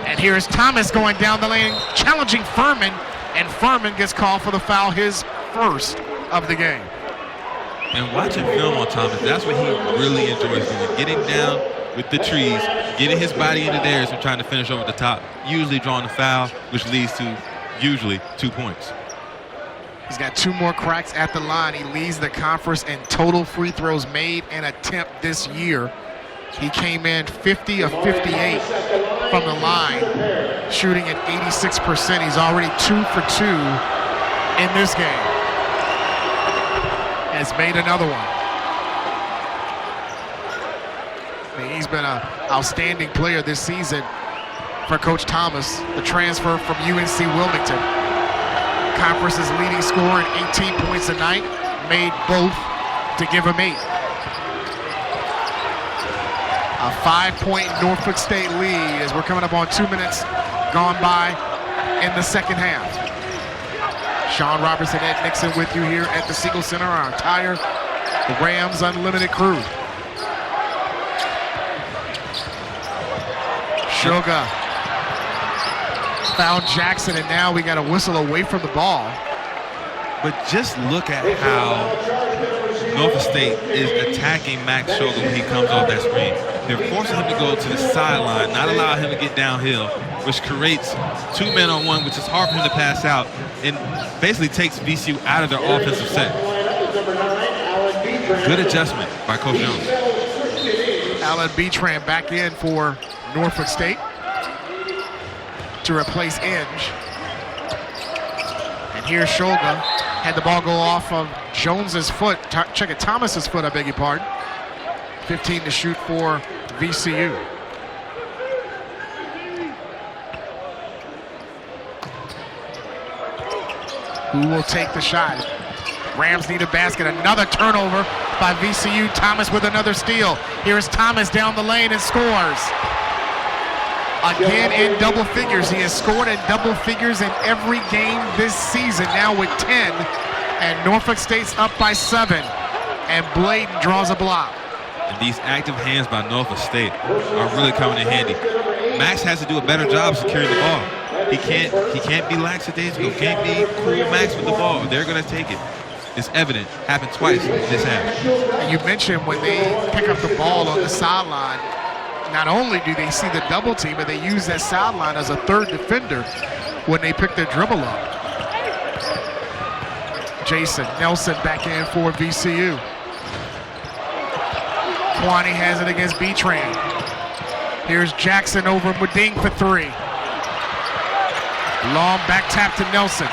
And here's Thomas going down the lane, challenging Furman, and Furman gets called for the foul, his 1st of the game. And watching film on Thomas, that's what he really enjoys doing. Getting down with the trees, getting his body into theirs and trying to finish over the top, usually drawing a foul, which leads to usually 2 points. He's got 2 more cracks at the line. He leads the conference in total free throws made and attempt this year. He came in 50 of 58 from the line, shooting at 86%. He's already 2 for 2 in this game. Has made another one. I mean, he's been an outstanding player this season for Coach Thomas, the transfer from UNC Wilmington. Conference's leading scorer at 18 points a night, made both to give him 8. A 5-point Norfolk State lead as we're coming up on 2 minutes gone by in the second half. Sean Robertson, Ed Nixon with you here at the Siegel Center, our entire Rams Unlimited crew. Shoga found Jackson, and now we got a whistle away from the ball. But just look at how Norfolk State is attacking Max Shoga when he comes off that screen. They're forcing him to go to the sideline, not allow him to get downhill, which creates 2 men on 1, which is hard for him to pass out, and basically takes VCU out of their offensive set. Good adjustment by Coach Jones. Alan Beatran back in for Norfolk State to replace Inge. And here's Shoga. Had the ball go off of Jones's foot. Check it, Thomas's foot, I beg your pardon. 15 to shoot for VCU. Who will take the shot? Rams need a basket. Another turnover by VCU. Thomas with another steal. Here's Thomas down the lane and scores. Again in double figures. He has scored in double figures in every game this season, now with 10. And Norfolk State's up by 7. And Bladen draws a block. And these active hands by Norfolk State are really coming in handy. Max has to do a better job securing the ball. He can't be lackadaisical. Can't be cool max with the ball. They're going to take it. It's evident. Happened twice in this half. And you mentioned when they pick up the ball on the sideline, not only do they see the double team, but they use that sideline as a third defender when they pick their dribble up. Jason Nelson back in for VCU. Kwani has it against B-Train. Here's Jackson over Waning for three. Long back tap to Nelson.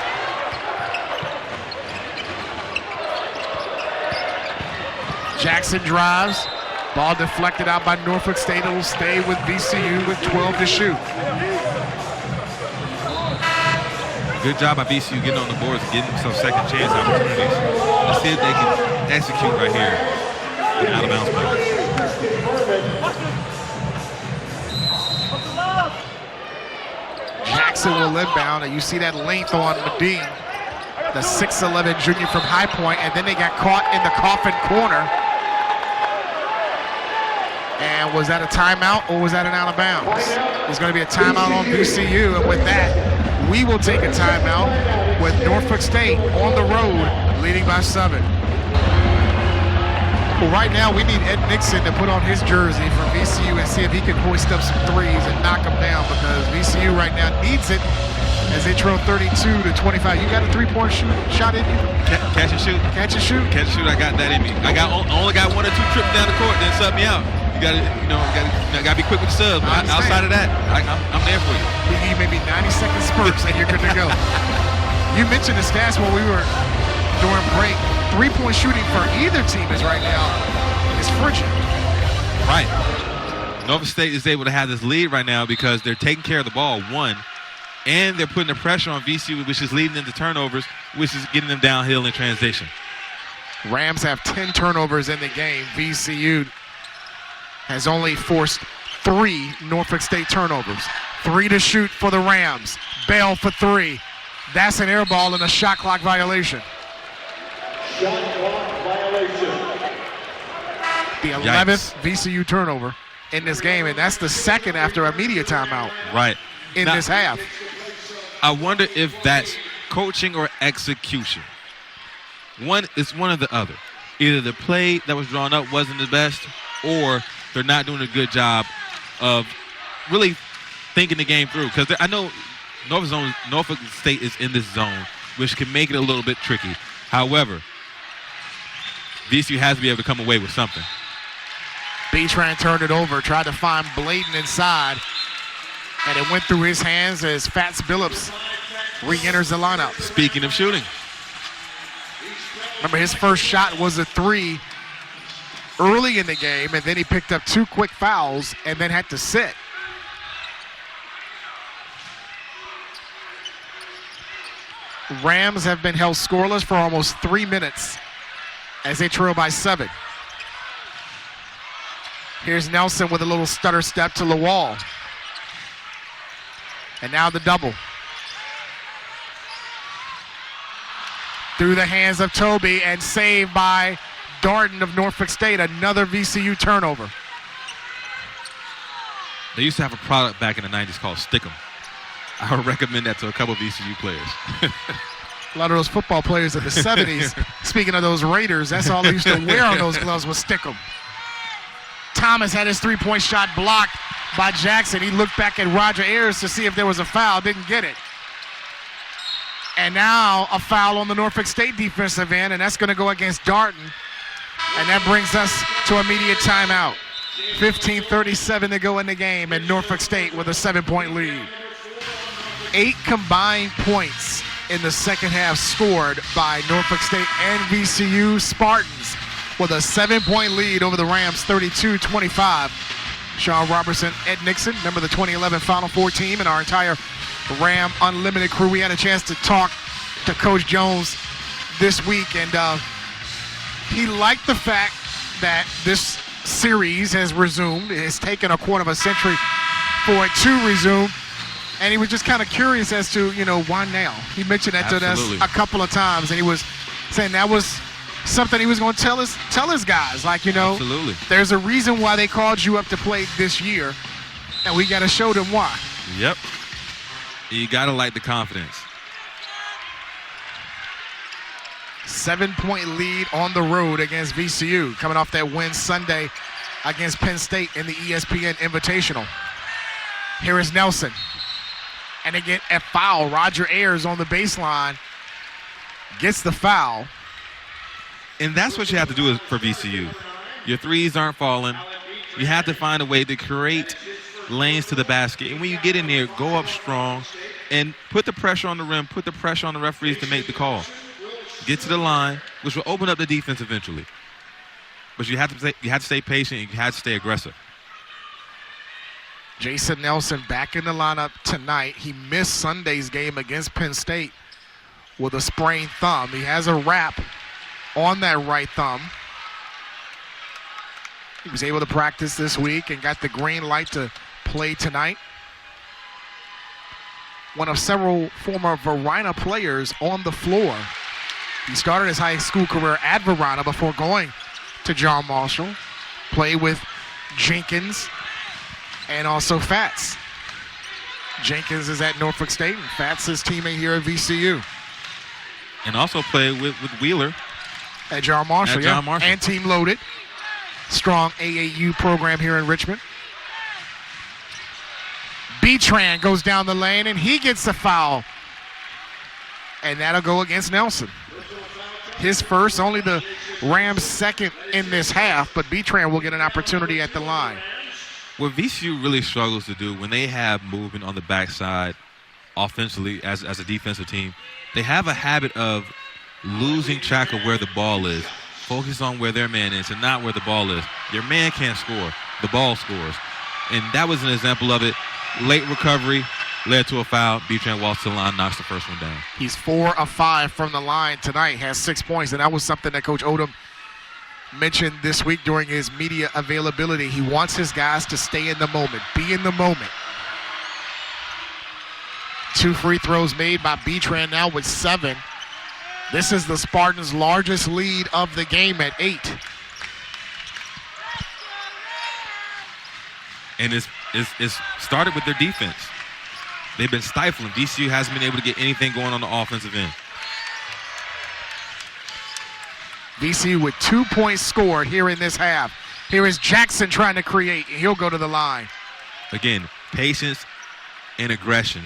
Jackson drives. Ball deflected out by Norfolk State. It'll stay with VCU with 12 to shoot. Good job by VCU getting on the boards and getting themselves second chance opportunities. Let's see if they can execute right here. An out of bounds play. Jackson will inbound, and you see that length on Medine, the 6'11 junior from High Point, and then they got caught in the coffin corner. And was that a timeout or was that an out of bounds? There's going to be a timeout on VCU, and with that, we will take a timeout with Norfolk State on the road, leading by 7. Well, right now, we need Ed Nixon to put on his jersey for VCU and see if he can hoist up some threes and knock them down, because VCU right now needs it as they trail 32-25. You got a three-point shot in you? Catch and shoot. Catch and shoot? Catch and shoot, I got that in me. I only got 1 or 2 trips down the court, then sub me out. You gotta be quick with the subs. Outside of that, I'm there for you. We need maybe 90-second spurts and you're good to go. You mentioned the stats when we were during break. Three-point shooting for either team is right now is frigid. Right. Norfolk State is able to have this lead right now because they're taking care of the ball, 1, and they're putting the pressure on VCU, which is leading them to turnovers, which is getting them downhill in transition. Rams have 10 turnovers in the game. VCU has only forced 3 Norfolk State turnovers. 3 to shoot for the Rams. Bell for 3. That's an air ball and a shot clock violation. Shot clock violation. The 11th VCU turnover in this game, and that's the second after a media timeout. Right. In this half. I wonder if that's coaching or execution. It's one or the other. Either the play that was drawn up wasn't the best, or they're not doing a good job of really thinking the game through. Because I know Norfolk State is in this zone, which can make it a little bit tricky. However, VCU has to be able to come away with something. B-Tran turned it over, tried to find Bladen inside, and it went through his hands as Fats Billups re-enters the lineup. Speaking of shooting. Remember, his first shot was a 3 early in the game, and then he picked up 2 quick fouls and then had to sit. Rams have been held scoreless for almost 3 minutes as they trail by 7. Here's Nelson with a little stutter step to the wall. And now the double. Through the hands of Toby and saved by Darden of Norfolk State, another VCU turnover. They used to have a product back in the 90s called Stick'em. I would recommend that to a couple of VCU players. A lot of those football players in the 70s, speaking of those Raiders, that's all they used to wear on those gloves was Stick'em. Thomas had his three-point shot blocked by Jackson. He looked back at Roger Ayers to see if there was a foul, didn't get it. And now a foul on the Norfolk State defensive end, and that's going to go against Darden. And that brings us to immediate timeout. 15:37 to go in the game, and Norfolk State with a 7-point lead. 8 combined points in the second half scored by Norfolk State and VCU Spartans with a 7-point lead over the Rams, 32-25. Sean Robertson, Ed Nixon, member of the 2011 Final Four team, and our entire Ram Unlimited crew. We had a chance to talk to Coach Jones this week, and he liked the fact that this series has resumed. It has taken a quarter of a century for it to resume, and he was just kind of curious as to, why now? He mentioned that to us a couple of times, and he was saying that was something he was going to tell his guys, Absolutely. There's a reason why they called you up to play this year, and we got to show them why. Yep. You got to like the confidence. 7-point lead on the road against VCU, coming off that win Sunday against Penn State in the ESPN Invitational. Here is Nelson. And again, a foul. Roger Ayers on the baseline gets the foul. And that's what you have to do for VCU. Your threes aren't falling. You have to find a way to create lanes to the basket. And when you get in there, go up strong and put the pressure on the rim, put the pressure on the referees to make the call. Get to the line, which will open up the defense eventually. But you have to stay patient and you have to stay aggressive. Jason Nelson back in the lineup tonight. He missed Sunday's game against Penn State with a sprained thumb. He has a wrap on that right thumb. He was able to practice this week and got the green light to play tonight. One of several former Varina players on the floor. He started his high school career at Varina before going to John Marshall. Played with Jenkins and also Fats. Jenkins is at Norfolk State and Fats his teammate here at VCU. And also played with Wheeler. At John Marshall, at John Marshall. And Team Loaded. Strong AAU program here in Richmond. Betran goes down the lane and he gets the foul. And that'll go against Nelson. His first, only the Rams' second in this half, but Betran will get an opportunity at the line. What VCU really struggles to do when they have movement on the backside offensively as a defensive team, they have a habit of losing track of where the ball is. Focus on where their man is and not where the ball is. Your man can't score. The ball scores. And that was an example of it. Late recovery led to a foul. Betran walks to the line, knocks the first one down. He's 4 of 5 from the line tonight, has 6 points, and that was something that Coach Odom mentioned this week during his media availability. He wants his guys to stay in the moment, be in the moment. 2 free throws made by Betran now with 7. This is the Spartans' largest lead of the game at 8. And it's started with their defense. They've been stifling. VCU hasn't been able to get anything going on the offensive end. VCU with 2 points scored here in this half. Here is Jackson trying to create, and he'll go to the line. Again, patience and aggression.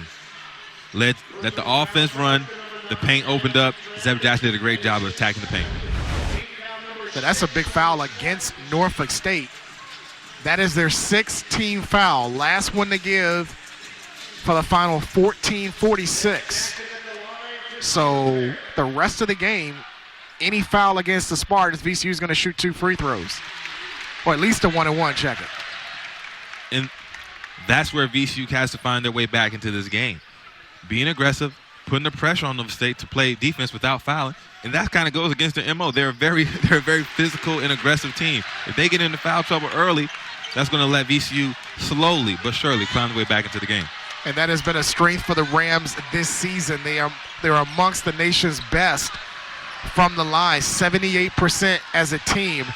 Let the offense run. The paint opened up. Zeb Jackson did a great job of attacking the paint. So that's a big foul against Norfolk State. That is their 6th team foul. Last one to give for the final 14-46. So the rest of the game, any foul against the Spartans, VCU is going to shoot 2 free throws. Or at least a 1-and-1, check it. And that's where VCU has to find their way back into this game. Being aggressive, putting the pressure on Norfolk State to play defense without fouling, and that kind of goes against their MO. They're a very physical and aggressive team. If they get into foul trouble early, that's going to let VCU slowly but surely climb their way back into the game. And that has been a strength for the Rams this season. They're amongst the nation's best from the line, 78% as a team.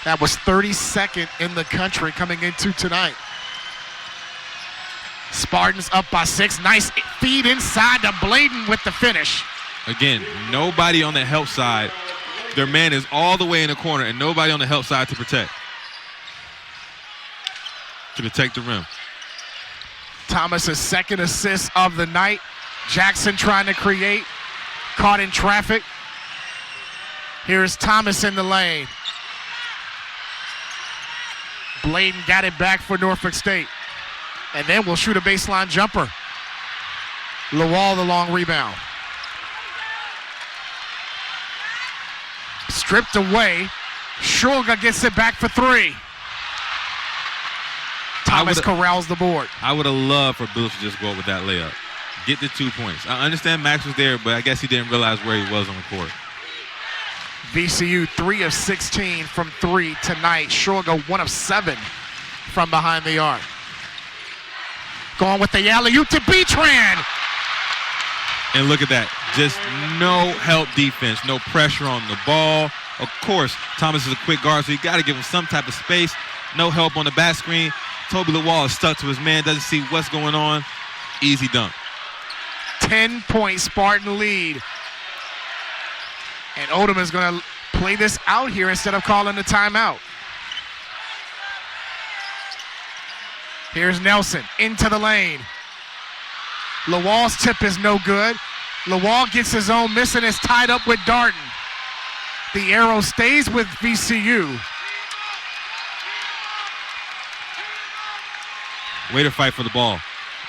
That was 32nd in the country coming into tonight. Spartans up by 6. Nice feed inside to Bladen with the finish. Again, nobody on the help side. Their man is all the way in the corner and nobody on the help side to protect the rim. Thomas's second assist of the night. Jackson trying to create, caught in traffic. Here's Thomas in the lane. Bladen got it back for Norfolk State. And then we'll shoot a baseline jumper. Lawal the long rebound. Stripped away. Shulga gets it back for 3. Thomas corrals the board. I would have loved for Bill to just go up with that layup. Get the 2 points. I understand Max was there, but I guess he didn't realize where he was on the court. VCU 3 of 16 from 3 tonight. Shulga 1 of 7 from behind the arc. Going with the alley-oop to Betran. And look at that. Just no help defense. No pressure on the ball. Of course, Thomas is a quick guard, so you got to give him some type of space. No help on the back screen. Toby Lawal is stuck to his man, doesn't see what's going on. Easy dunk. 10-point Spartan lead. And Odom is going to play this out here instead of calling the timeout. Here's Nelson into the lane. Lawal's tip is no good. Lawal gets his own miss and is tied up with Darden. The arrow stays with VCU. Way to fight for the ball.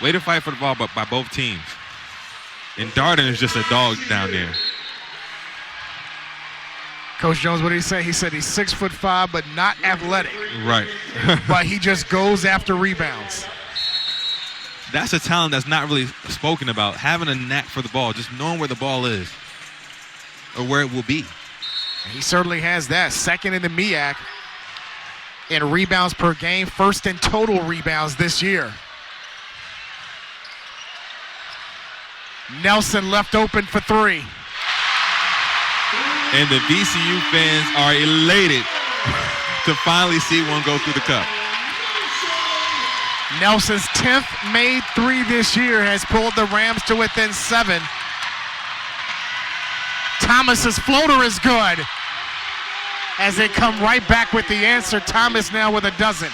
Way to fight for the ball by both teams. And Darden is just a dog down there. Coach Jones, what did he say? He said he's 6'5", but not athletic. Right. But he just goes after rebounds. That's a talent that's not really spoken about. Having a knack for the ball, just knowing where the ball is or where it will be. He certainly has that. Second in the MEAC in rebounds per game. First in total rebounds this year. Nelson left open for three. And the VCU fans are elated to finally see one go through the cup. Nelson's 10th made three this year has pulled the Rams to within 7. Thomas's floater is good. As they come right back with the answer, Thomas now with a dozen.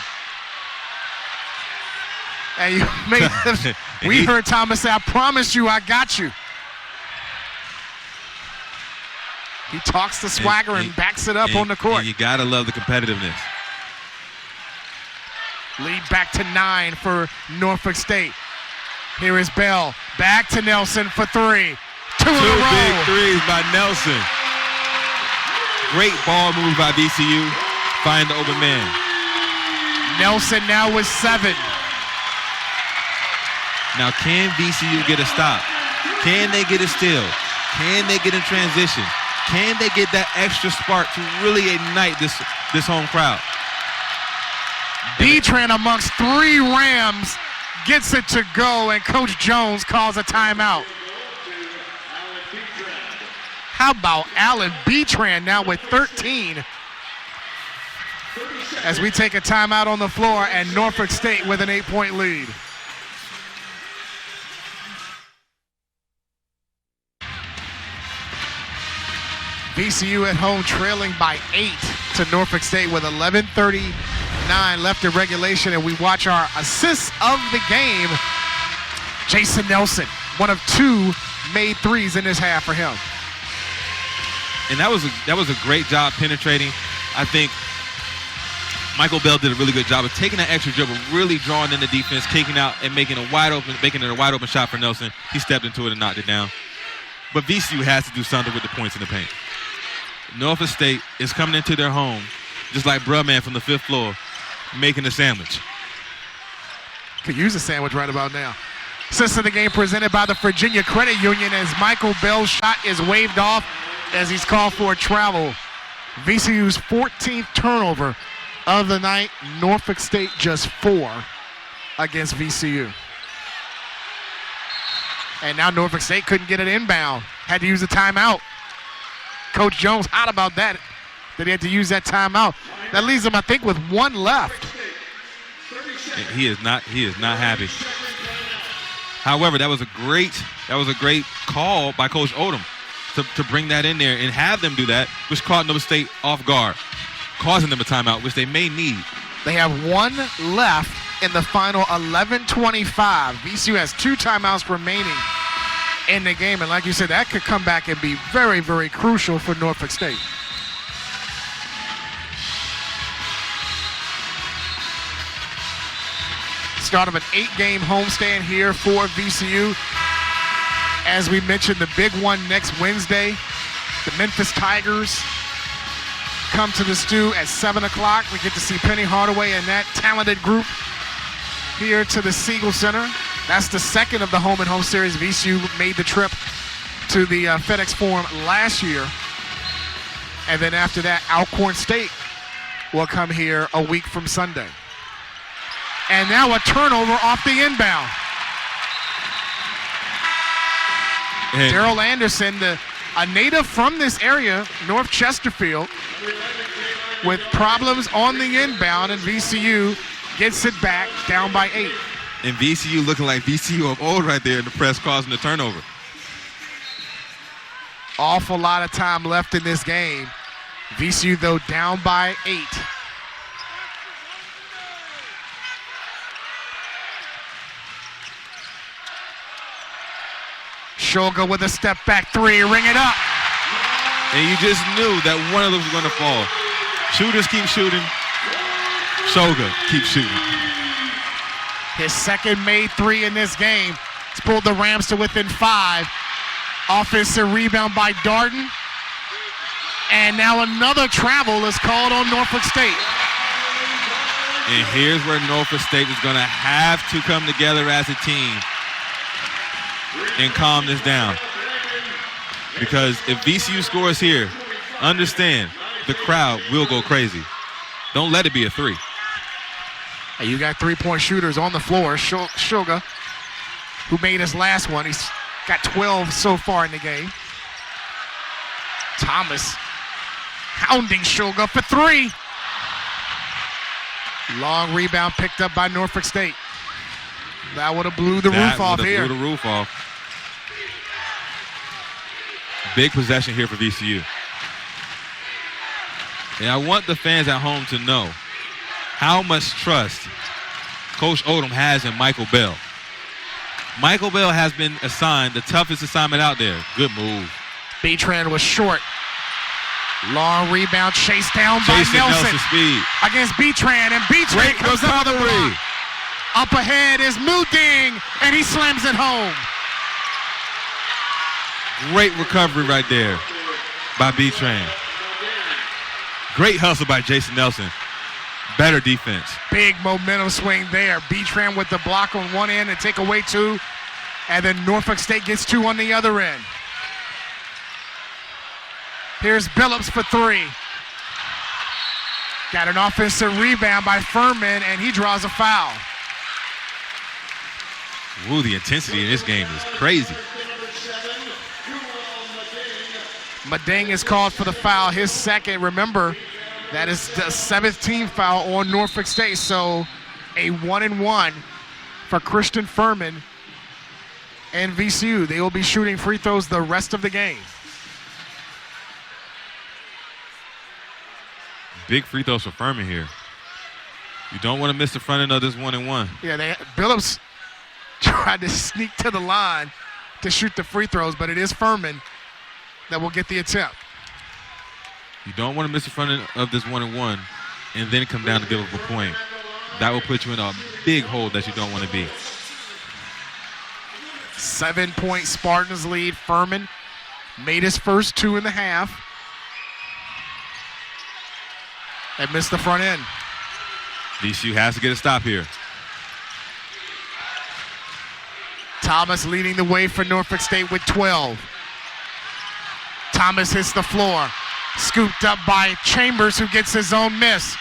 And you made we heard Thomas say, I promise you I got you. He talks to swagger and backs it up on the court. And you gotta love the competitiveness. Lead back to 9 for Norfolk State. Here is Bell. Back to Nelson for 3. Two in a row. Big threes by Nelson. Great ball move by VCU. Find the open man. Nelson now with 7. Now can VCU get a stop? Can they get a steal? Can they get in transition? Can they get that extra spark to really ignite this home crowd? Betran amongst 3 Rams gets it to go, and Coach Jones calls a timeout. How about Alan Betran now with 13 as we take a timeout on the floor and Norfolk State with an 8-point lead. VCU at home trailing by 8 to Norfolk State with 11:39 left in regulation, and we watch our assists of the game. Jason Nelson, one of 2 made threes in this half for him. And that was a great job penetrating. I think Michael Bell did a really good job of taking that extra dribble, really drawing in the defense, kicking out and making it a wide open shot for Nelson. He stepped into it and knocked it down. But VCU has to do something with the points in the paint. Norfolk State is coming into their home, just like Brudman from the 5th floor, making a sandwich. Could use a sandwich right about now. Assist of the game presented by the Virginia Credit Union as Michael Bell's shot is waved off as he's called for a travel. VCU's 14th turnover of the night. Norfolk State just 4 against VCU. And now Norfolk State couldn't get it inbound. Had to use a timeout. Coach Jones hot about that he had to use that timeout. That leaves him, I think, with 1 left. He is not happy. However, that was a great call by Coach Odom to bring that in there and have them do that, which caught Norfolk State off guard, causing them a timeout, which they may need. They have 1 left in the final 11:25. VCU has 2 timeouts remaining in the game, and like you said, that could come back and be very, very crucial for Norfolk State. Start of an 8-game homestand here for VCU. As we mentioned, the big one next Wednesday, the Memphis Tigers come to the stew at 7 o'clock. We get to see Penny Hardaway and that talented group here to the Siegel Center. That's the second of the home-and-home series. VCU made the trip to the FedEx Forum last year. And then after that, Alcorn State will come here a week from Sunday. And now a turnover off the inbound. Daryl Anderson, a native from this area, North Chesterfield, with problems on the inbound, and VCU gets it back down by 8. And VCU looking like VCU of old right there in the press, causing the turnover. Awful lot of time left in this game. VCU, though, down by 8. Shoga with a step back 3, ring it up. And you just knew that one of those was going to fall. Shooters keep shooting. Shoga keeps shooting. His second made 3 in this game. He's pulled the Rams to within 5. Offensive rebound by Darden. And now another travel is called on Norfolk State. And here's where Norfolk State is going to have to come together as a team and calm this down. Because if VCU scores here, understand the crowd will go crazy. Don't let it be a 3. Hey, you got 3-point shooters on the floor. Shoga, who made his last one. He's got 12 so far in the game. Thomas hounding Shoga for 3. Long rebound picked up by Norfolk State. That would have blew the roof off here. Blew the roof off. Big possession here for VCU. And I want the fans at home to know how much trust Coach Odom has in Michael Bell. Michael Bell has been assigned the toughest assignment out there. Good move. B-Tran was short. Long rebound chased down by Nelson. Speed. Against B-Tran, and B-Tran comes up with the block. Up ahead is Muding, and he slams it home. Great recovery right there by B-Tran. Great hustle by Jason Nelson. Better defense. Big momentum swing there. B-Tran with the block on one end and take away 2. And then Norfolk State gets 2 on the other end. Here's Billups for 3. Got an offensive rebound by Furman, and he draws a foul. Ooh, the intensity in this game is crazy. Madeng is called for the foul, his second. Remember, that is the 7th team foul on Norfolk State. So a 1-and-1 for Christian Furman and VCU. They will be shooting free throws the rest of the game. Big free throws for Furman here. You don't want to miss the front end of this 1-and-1. Yeah, Billups tried to sneak to the line to shoot the free throws, but it is Furman that will get the attempt. You don't want to miss the front end of this 1-and-1 and then come down to give up a point. That will put you in a big hole that you don't want to be. 7-point Spartans lead. Furman made his first 2 in the half and missed the front end. VCU has to get a stop here. Thomas leading the way for Norfolk State with 12. Thomas hits the floor. Scooped up by Chambers, who gets his own miss.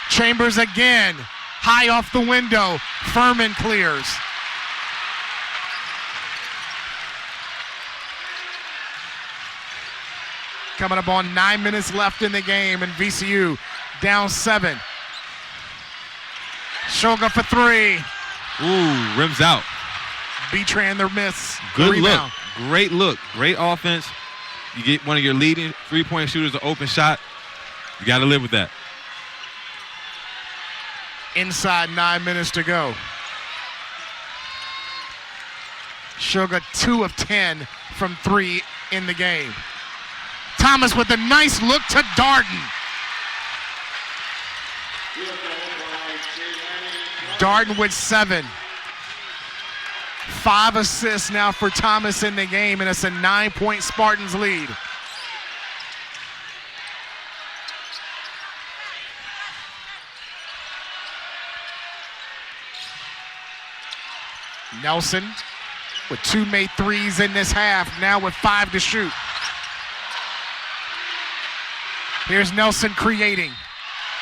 Chambers again. High off the window. Furman clears. Coming up on 9 minutes left in the game, and VCU down 7. Shoga for 3. Ooh, rims out. B-Tran the miss. Good look. Great look. Great offense. You get one of your leading 3-point shooters an open shot. You got to live with that. Inside 9 minutes to go. Shoga 2 of 10 from 3 in the game. Thomas with a nice look to Darden. Darden with 7. 5 assists now for Thomas in the game, and it's a 9-point Spartans lead. Nelson with 2 made threes in this half, now with 5 to shoot. Here's Nelson creating.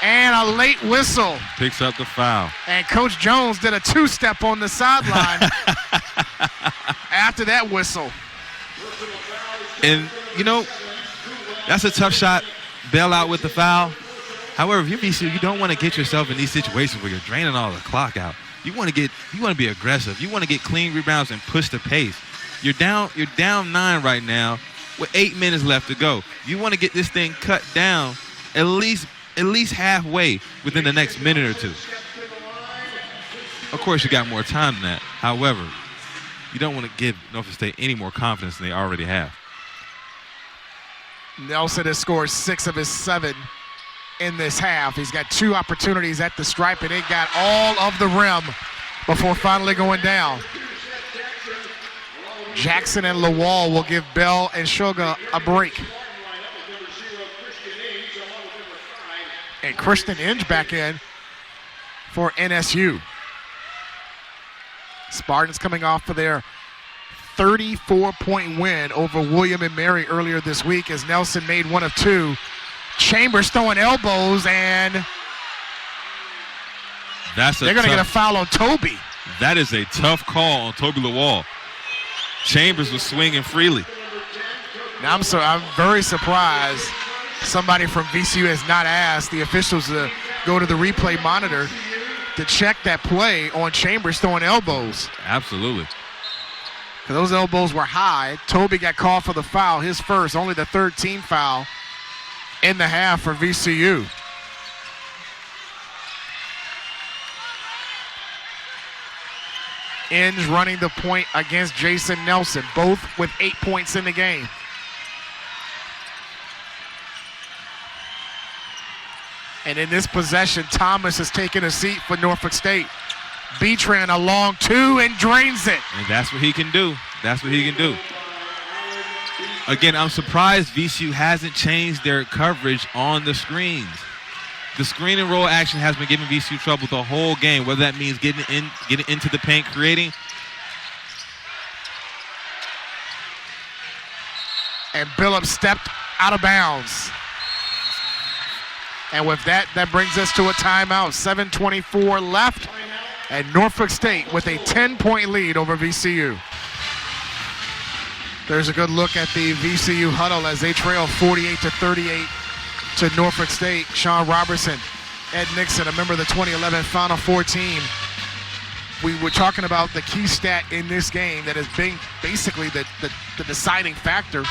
And a late whistle. Picks up the foul. And Coach Jones did a 2-step on the sideline after that whistle. And, you know, that's a tough shot. Bail out with the foul. However, if you're VCU, you don't want to get yourself in these situations where you're draining all the clock out. You want to be aggressive. You want to get clean rebounds and push the pace. You're down 9 right now with 8 minutes left to go. You want to get this thing cut down at least halfway within the next minute or two. Of course, you got more time than that. However, you don't want to give Norfolk State any more confidence than they already have. Nelson has scored 6 of his 7 in this half. He's got 2 opportunities at the stripe, and it got all of the rim before finally going down. Jackson and Lawal will give Bell and Sugar a break. And Christian Inge back in for NSU. Spartans coming off of their 34-point win over William and Mary earlier this week as Nelson made 1 of 2. Chambers throwing elbows, and they're going to get a foul on Toby. That is a tough call on Toby Lawal. Chambers was swinging freely. Now I'm very surprised somebody from VCU has not asked the officials to go to the replay monitor to check that play on Chambers throwing elbows. Absolutely. Because those elbows were high. Toby got called for the foul, his first, only the 3rd team foul in the half for VCU. Inge running the point against Jason Nelson, both with 8 points in the game. And in this possession, Thomas has taken a seat for Norfolk State. Betran a long 2 and drains it. And that's what he can do. That's what he can do. Again, I'm surprised VCU hasn't changed their coverage on the screens. The screen and roll action has been giving VCU trouble the whole game, whether that means getting into the paint, creating. And Billups stepped out of bounds. And with that, that brings us to a timeout. 7:24 left, and Norfolk State with a 10-point lead over VCU. There's a good look at the VCU huddle as they trail 48-38 to Norfolk State. Sean Robertson, Ed Nixon, a member of the 2011 Final Four team. We were talking about the key stat in this game that has been basically the deciding factor.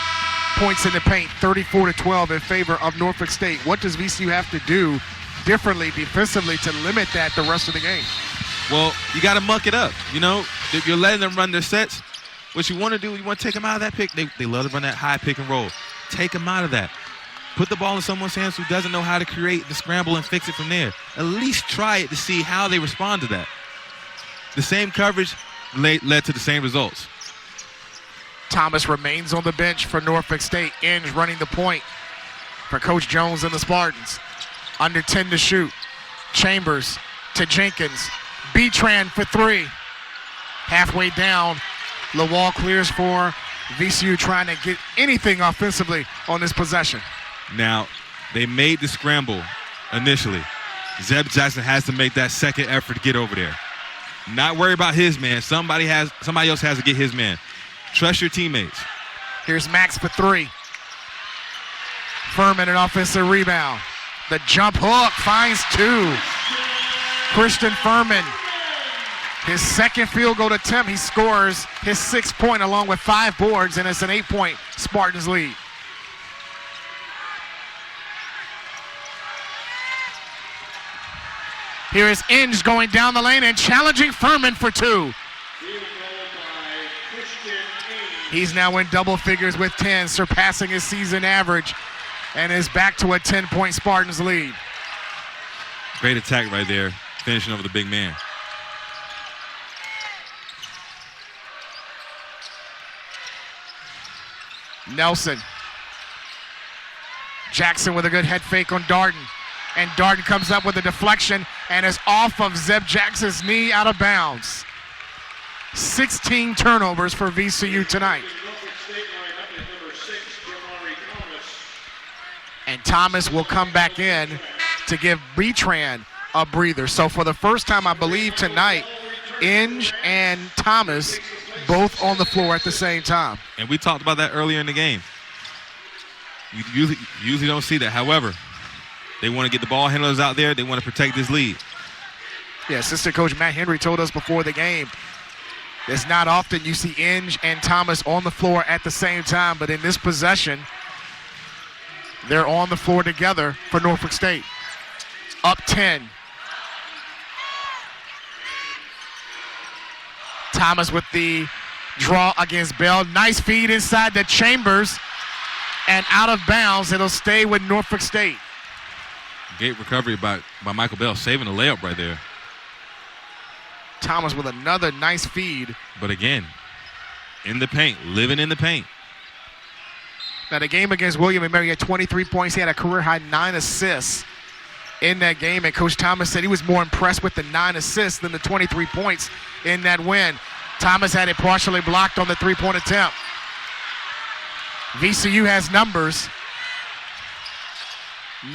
Points in the paint, 34-12 in favor of Norfolk State. What does VCU have to do differently defensively to limit that the rest of the game? Well, you got to muck it up. You know, if you're letting them run their sets, what you want to do, you want to take them out of that pick. They love to run that high pick and roll. Take them out of that. Put the ball in someone's hands who doesn't know how to create the scramble and fix it from there. At least try it to see how they respond to that. The same coverage led to the same results. Thomas remains on the bench for Norfolk State. Inge running the point for Coach Jones and the Spartans. Under 10 to shoot. Chambers to Jenkins. Betran for 3. Halfway down. Lawal clears for VCU, trying to get anything offensively on this possession. Now, they made the scramble initially. Zeb Jackson has to make that second effort to get over there. Not worry about his man. Somebody else has to get his man. Trust your teammates. Here's Max for 3. Furman, an offensive rebound. The jump hook finds 2. Christian Furman, his second field goal attempt. He scores his 6th point along with 5 boards, and it's an 8-point Spartans lead. Here is Inge going down the lane and challenging Furman for 2. He's now in double figures with 10, surpassing his season average, and is back to a 10-point Spartans lead. Great attack right there, finishing over the big man. Nelson. Jackson with a good head fake on Darden. And Darden comes up with a deflection and is off of Zeb Jackson's knee, out of bounds. 16 turnovers for VCU tonight. And Thomas will come back in to give Betran a breather. So for the first time, I believe, tonight, Inge and Thomas both on the floor at the same time. And we talked about that earlier in the game. You usually don't see that. However, they want to get the ball handlers out there. They want to protect this lead. Yeah, assistant coach Matt Henry told us before the game, It's not often you see Inge and Thomas on the floor at the same time, but in this possession, they're on the floor together for Norfolk State. Up 10. Thomas with the draw against Bell. Nice feed inside the Chambers and out of bounds. It'll stay with Norfolk State. Great recovery by Michael Bell, saving the layup right there. Thomas with another nice feed. But again, in the paint, living in the paint. Now the game against William & Mary had 23 points. He had a career-high 9 assists in that game, and Coach Thomas said he was more impressed with the 9 assists than the 23 points in that win. Thomas had it partially blocked on the three-point attempt. VCU has numbers.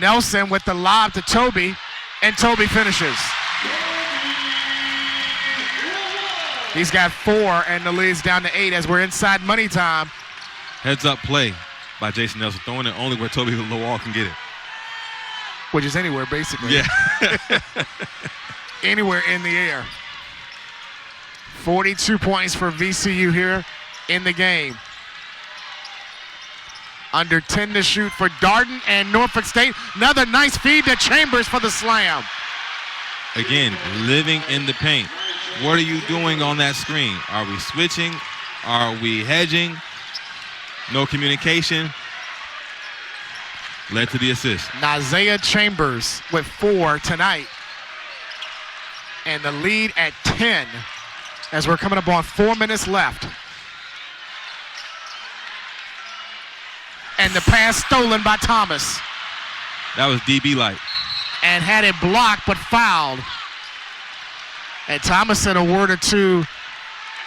Nelson with the lob to Toby, and Toby finishes. He's got 4, and the lead's down to 8 as we're inside money time. Heads-up play by Jason Nelson, throwing it only where Toby Lawal can get it. Which is anywhere, basically. Yeah. Anywhere in the air. 42 points for VCU here in the game. Under 10 to shoot for Darden and Norfolk State. Another nice feed to Chambers for the slam. Again, living in the paint. What are you doing on that screen? Are we switching? Are we hedging? No communication. Led to the assist. Isaiah Chambers with 4 tonight. And the lead at 10 as we're coming up on 4 minutes left. And the pass stolen by Thomas. That was DB Light. And had it blocked but fouled. And Thomas said a word or two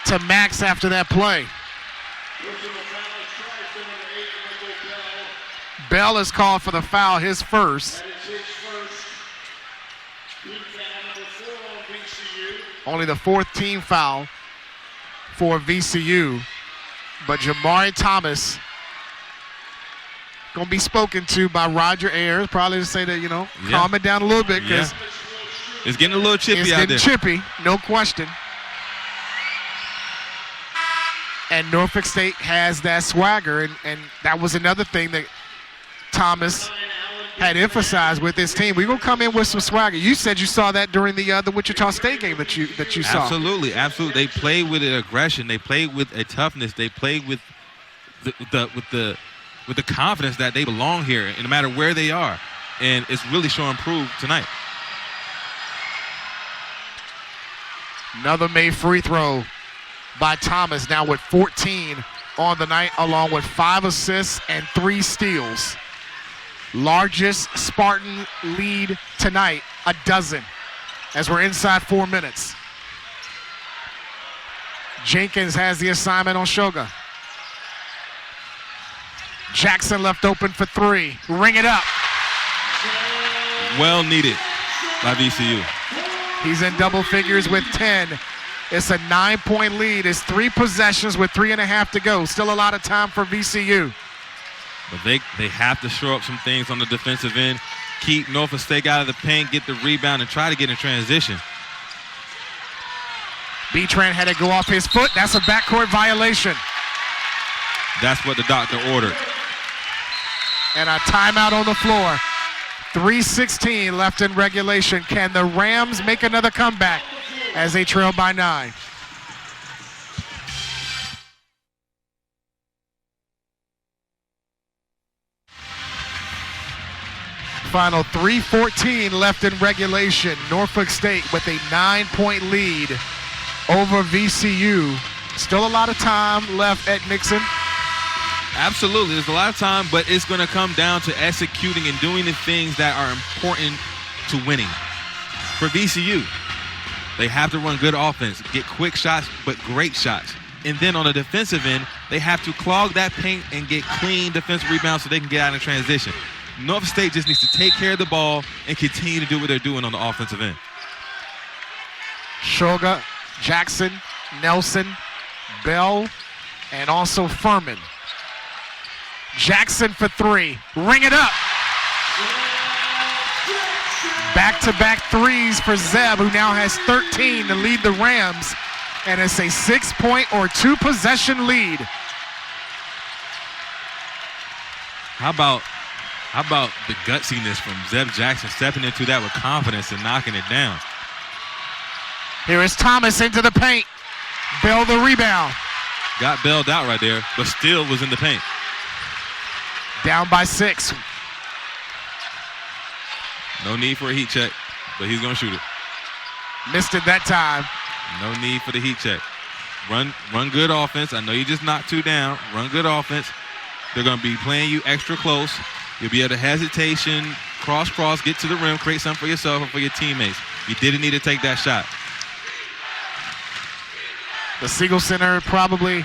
to Max after that play. Bell is called for the foul, his first. Only the 4th team foul for VCU. But Jamari Thomas going to be spoken to by Roger Ayers, probably to say that, calm it down a little bit because it's getting a little chippy out there. It's getting chippy, no question. And Norfolk State has that swagger, and that was another thing that Thomas had emphasized with this team. We're going to come in with some swagger. You said you saw that during the Wichita State game that you saw. Absolutely. They play with an aggression. They play with a toughness. They play with the confidence that they belong here, no matter where they are. And it's really showing proof tonight. Another made free throw by Thomas, now with 14 on the night, along with 5 assists and 3 steals. Largest Spartan lead tonight, 12, as we're inside 4 minutes. Jenkins has the assignment on Shoga. Jackson left open for 3. Ring it up. Well needed by VCU. He's in double figures with 10. It's a 9-point lead. It's 3 possessions with 3.5 to go. Still a lot of time for VCU. But they have to shore up some things on the defensive end. Keep Norfolk State out of the paint, get the rebound, and try to get in transition. Betran had to go off his foot. That's a backcourt violation. That's what the doctor ordered. And a timeout on the floor. 3:16 left in regulation. Can the Rams make another comeback as they trail by 9? Final 3:14 left in regulation. Norfolk State with a 9-point lead over VCU. Still a lot of time left at Nixon. Absolutely, there's a lot of time, but it's going to come down to executing and doing the things that are important to winning. For VCU, they have to run good offense, get quick shots, but great shots. And then on the defensive end, they have to clog that paint and get clean defensive rebounds so they can get out in transition. Norfolk State just needs to take care of the ball and continue to do what they're doing on the offensive end. Shoga, Jackson, Nelson, Bell, and also Furman. Jackson for 3. Ring it up. Back-to-back threes for Zeb, who now has 13 to lead the Rams And it's a 6-point or 2-possession lead. How about the gutsiness from Zeb Jackson stepping into that with confidence and knocking it down? Here is Thomas into the paint. Bell the rebound. Got bailed out right there, but still was in the paint. Down by 6. No need for a heat check, but he's going to shoot it. Missed it that time. No need for the heat check. Run good offense. I know you just knocked 2 down. Run good offense. They're going to be playing you extra close. You'll be able to hesitation, cross, get to the rim, create something for yourself and for your teammates. You didn't need to take that shot. The Siegel Center probably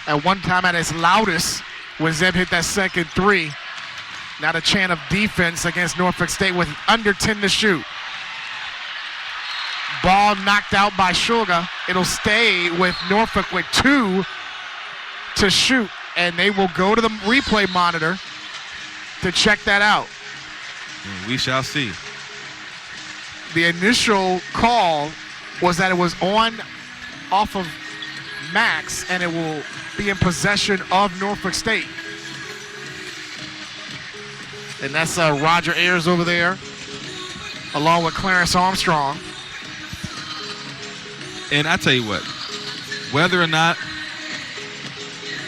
at one time at its loudest when Zeb hit that second 3. Not a chant of defense against Norfolk State with under 10 to shoot. Ball knocked out by Sugar. It'll stay with Norfolk with 2 to shoot, and they will go to the replay monitor to check that out. And we shall see. The initial call was that it was off of Max, and it will be in possession of Norfolk State. And that's Roger Ayers over there, along with Clarence Armstrong. And I tell you what, whether or not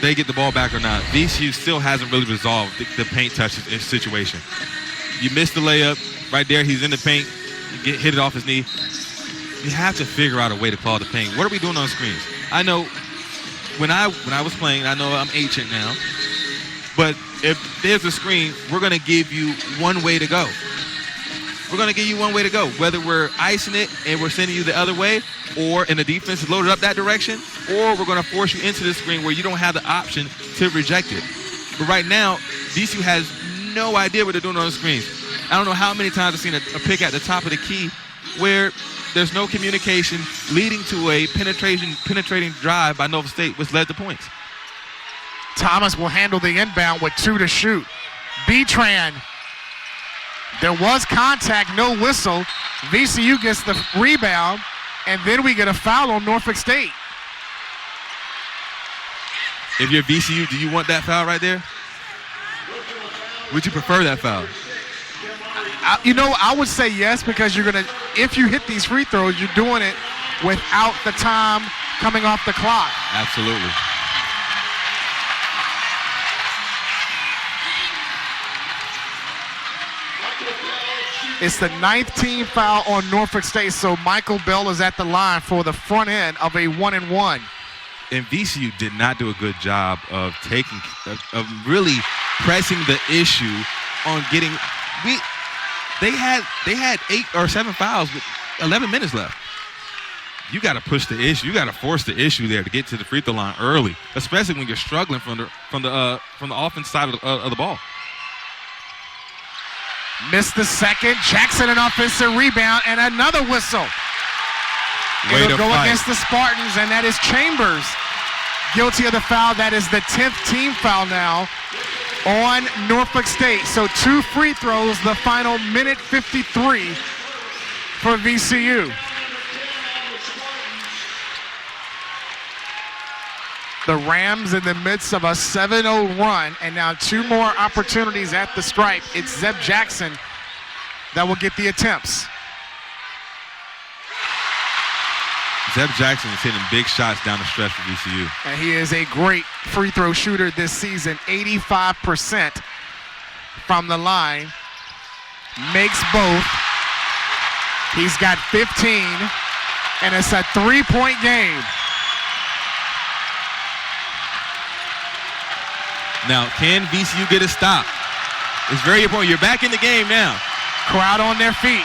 they get the ball back or not, VCU still hasn't really resolved the paint touch situation. You missed the layup right there. He's in the paint. You hit it off his knee. You have to figure out a way to claw the paint. What are we doing on screens? I know when I was playing, I know I'm ancient now, but if there's a screen, we're going to give you one way to go. We're going to give you one way to go, whether we're icing it and we're sending you the other way, or in the defense is loaded up that direction, or we're going to force you into the screen where you don't have the option to reject it. But right now, VCU has no idea what they're doing on the screens. I don't know how many times I've seen a pick at the top of the key where there's no communication leading to a penetrating drive by Norfolk State, which led to points. Thomas will handle the inbound with 2 to shoot. Betran. There was contact, no whistle. VCU gets the rebound, and then we get a foul on Norfolk State. If you're VCU, do you want that foul right there? Would you prefer that foul? I would say yes, because you're going to, if you hit these free throws, you're doing it without the time coming off the clock. Absolutely. It's the 9th team foul on Norfolk State, so Michael Bell is at the line for the front end of a 1-and-1. And VCU did not do a good job of really pressing the issue on getting. They had 8 or 7 fouls with 11 minutes left. You got to push the issue. You got to force the issue there to get to the free throw line early, especially when you're struggling from the offense side of the ball. Missed the second. Jackson an offensive rebound and another whistle. It'll go against the Spartans, and that is Chambers guilty of the foul. That is the 10th team foul now on Norfolk State. So 2 free throws, the final minute 53 for VCU. The Rams in the midst of a 7-0 run, and now 2 more opportunities at the stripe. It's Zeb Jackson that will get the attempts. Zeb Jackson is hitting big shots down the stretch for VCU. And he is a great free throw shooter this season, 85% from the line. Makes both. He's got 15, and it's a 3-point game. Now, can VCU get a stop? It's very important. You're back in the game now. Crowd on their feet.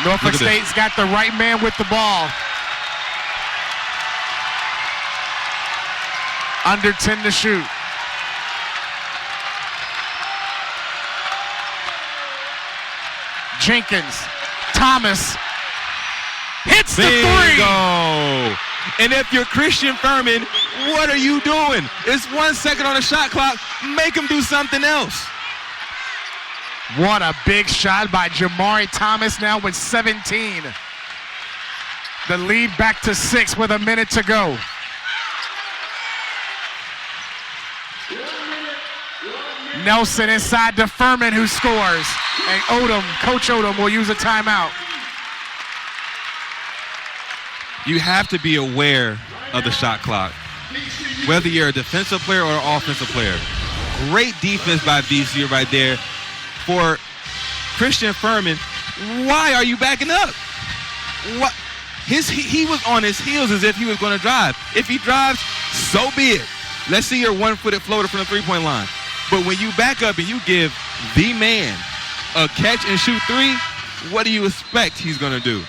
Norfolk State's got the right man with the ball. Under 10 to shoot. Jenkins, Thomas hits the 3. Bingo! And if you're Christian Furman, what are you doing? It's 1 second on the shot clock. Make him do something else. What a big shot by Jamari Thomas, now with 17. The lead back to 6 with a minute to go. Nelson inside to Furman, who scores. And Coach Odom will use a timeout. You have to be aware of the shot clock, whether you're a defensive player or an offensive player. Great defense by VCU right there. For Christian Furman, why are you backing up? What? He was on his heels as if he was going to drive. If he drives, so be it. Let's see your one-footed floater from the three-point line. But when you back up and you give the man a catch-and-shoot three, what do you expect he's going to do?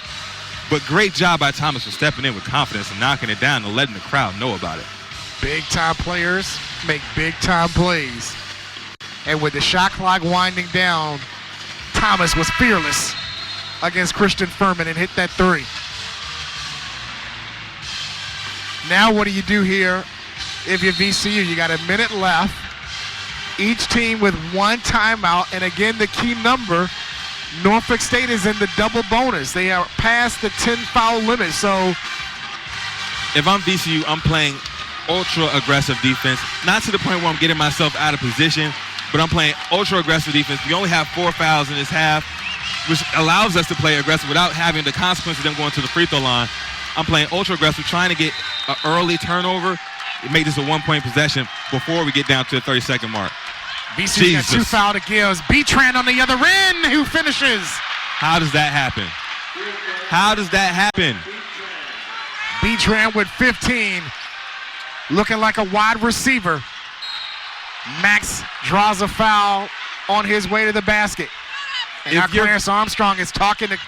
But great job by Thomas for stepping in with confidence and knocking it down and letting the crowd know about it. Big-time players make big-time plays. And with the shot clock winding down, Thomas was fearless against Christian Furman and hit that three. Now what do you do here if you're VCU? You got a minute left. Each team with one timeout. And again, the key number, Norfolk State is in the double bonus. They are past the 10-foul limit. So if I'm VCU, I'm playing ultra-aggressive defense. Not to the point where I'm getting myself out of position, but I'm playing ultra-aggressive defense. We only have 4 fouls in this half, which allows us to play aggressive without having the consequences of them going to the free throw line. I'm playing ultra-aggressive, trying to get an early turnover and make this a one-point possession before we get down to the 30-second mark. VCU's got 2 foul to give. B-Tran on the other end, who finishes. How does that happen? How does that happen? B-Tran with 15, looking like a wide receiver. Max draws a foul on his way to the basket. And now Clarence Armstrong is talking to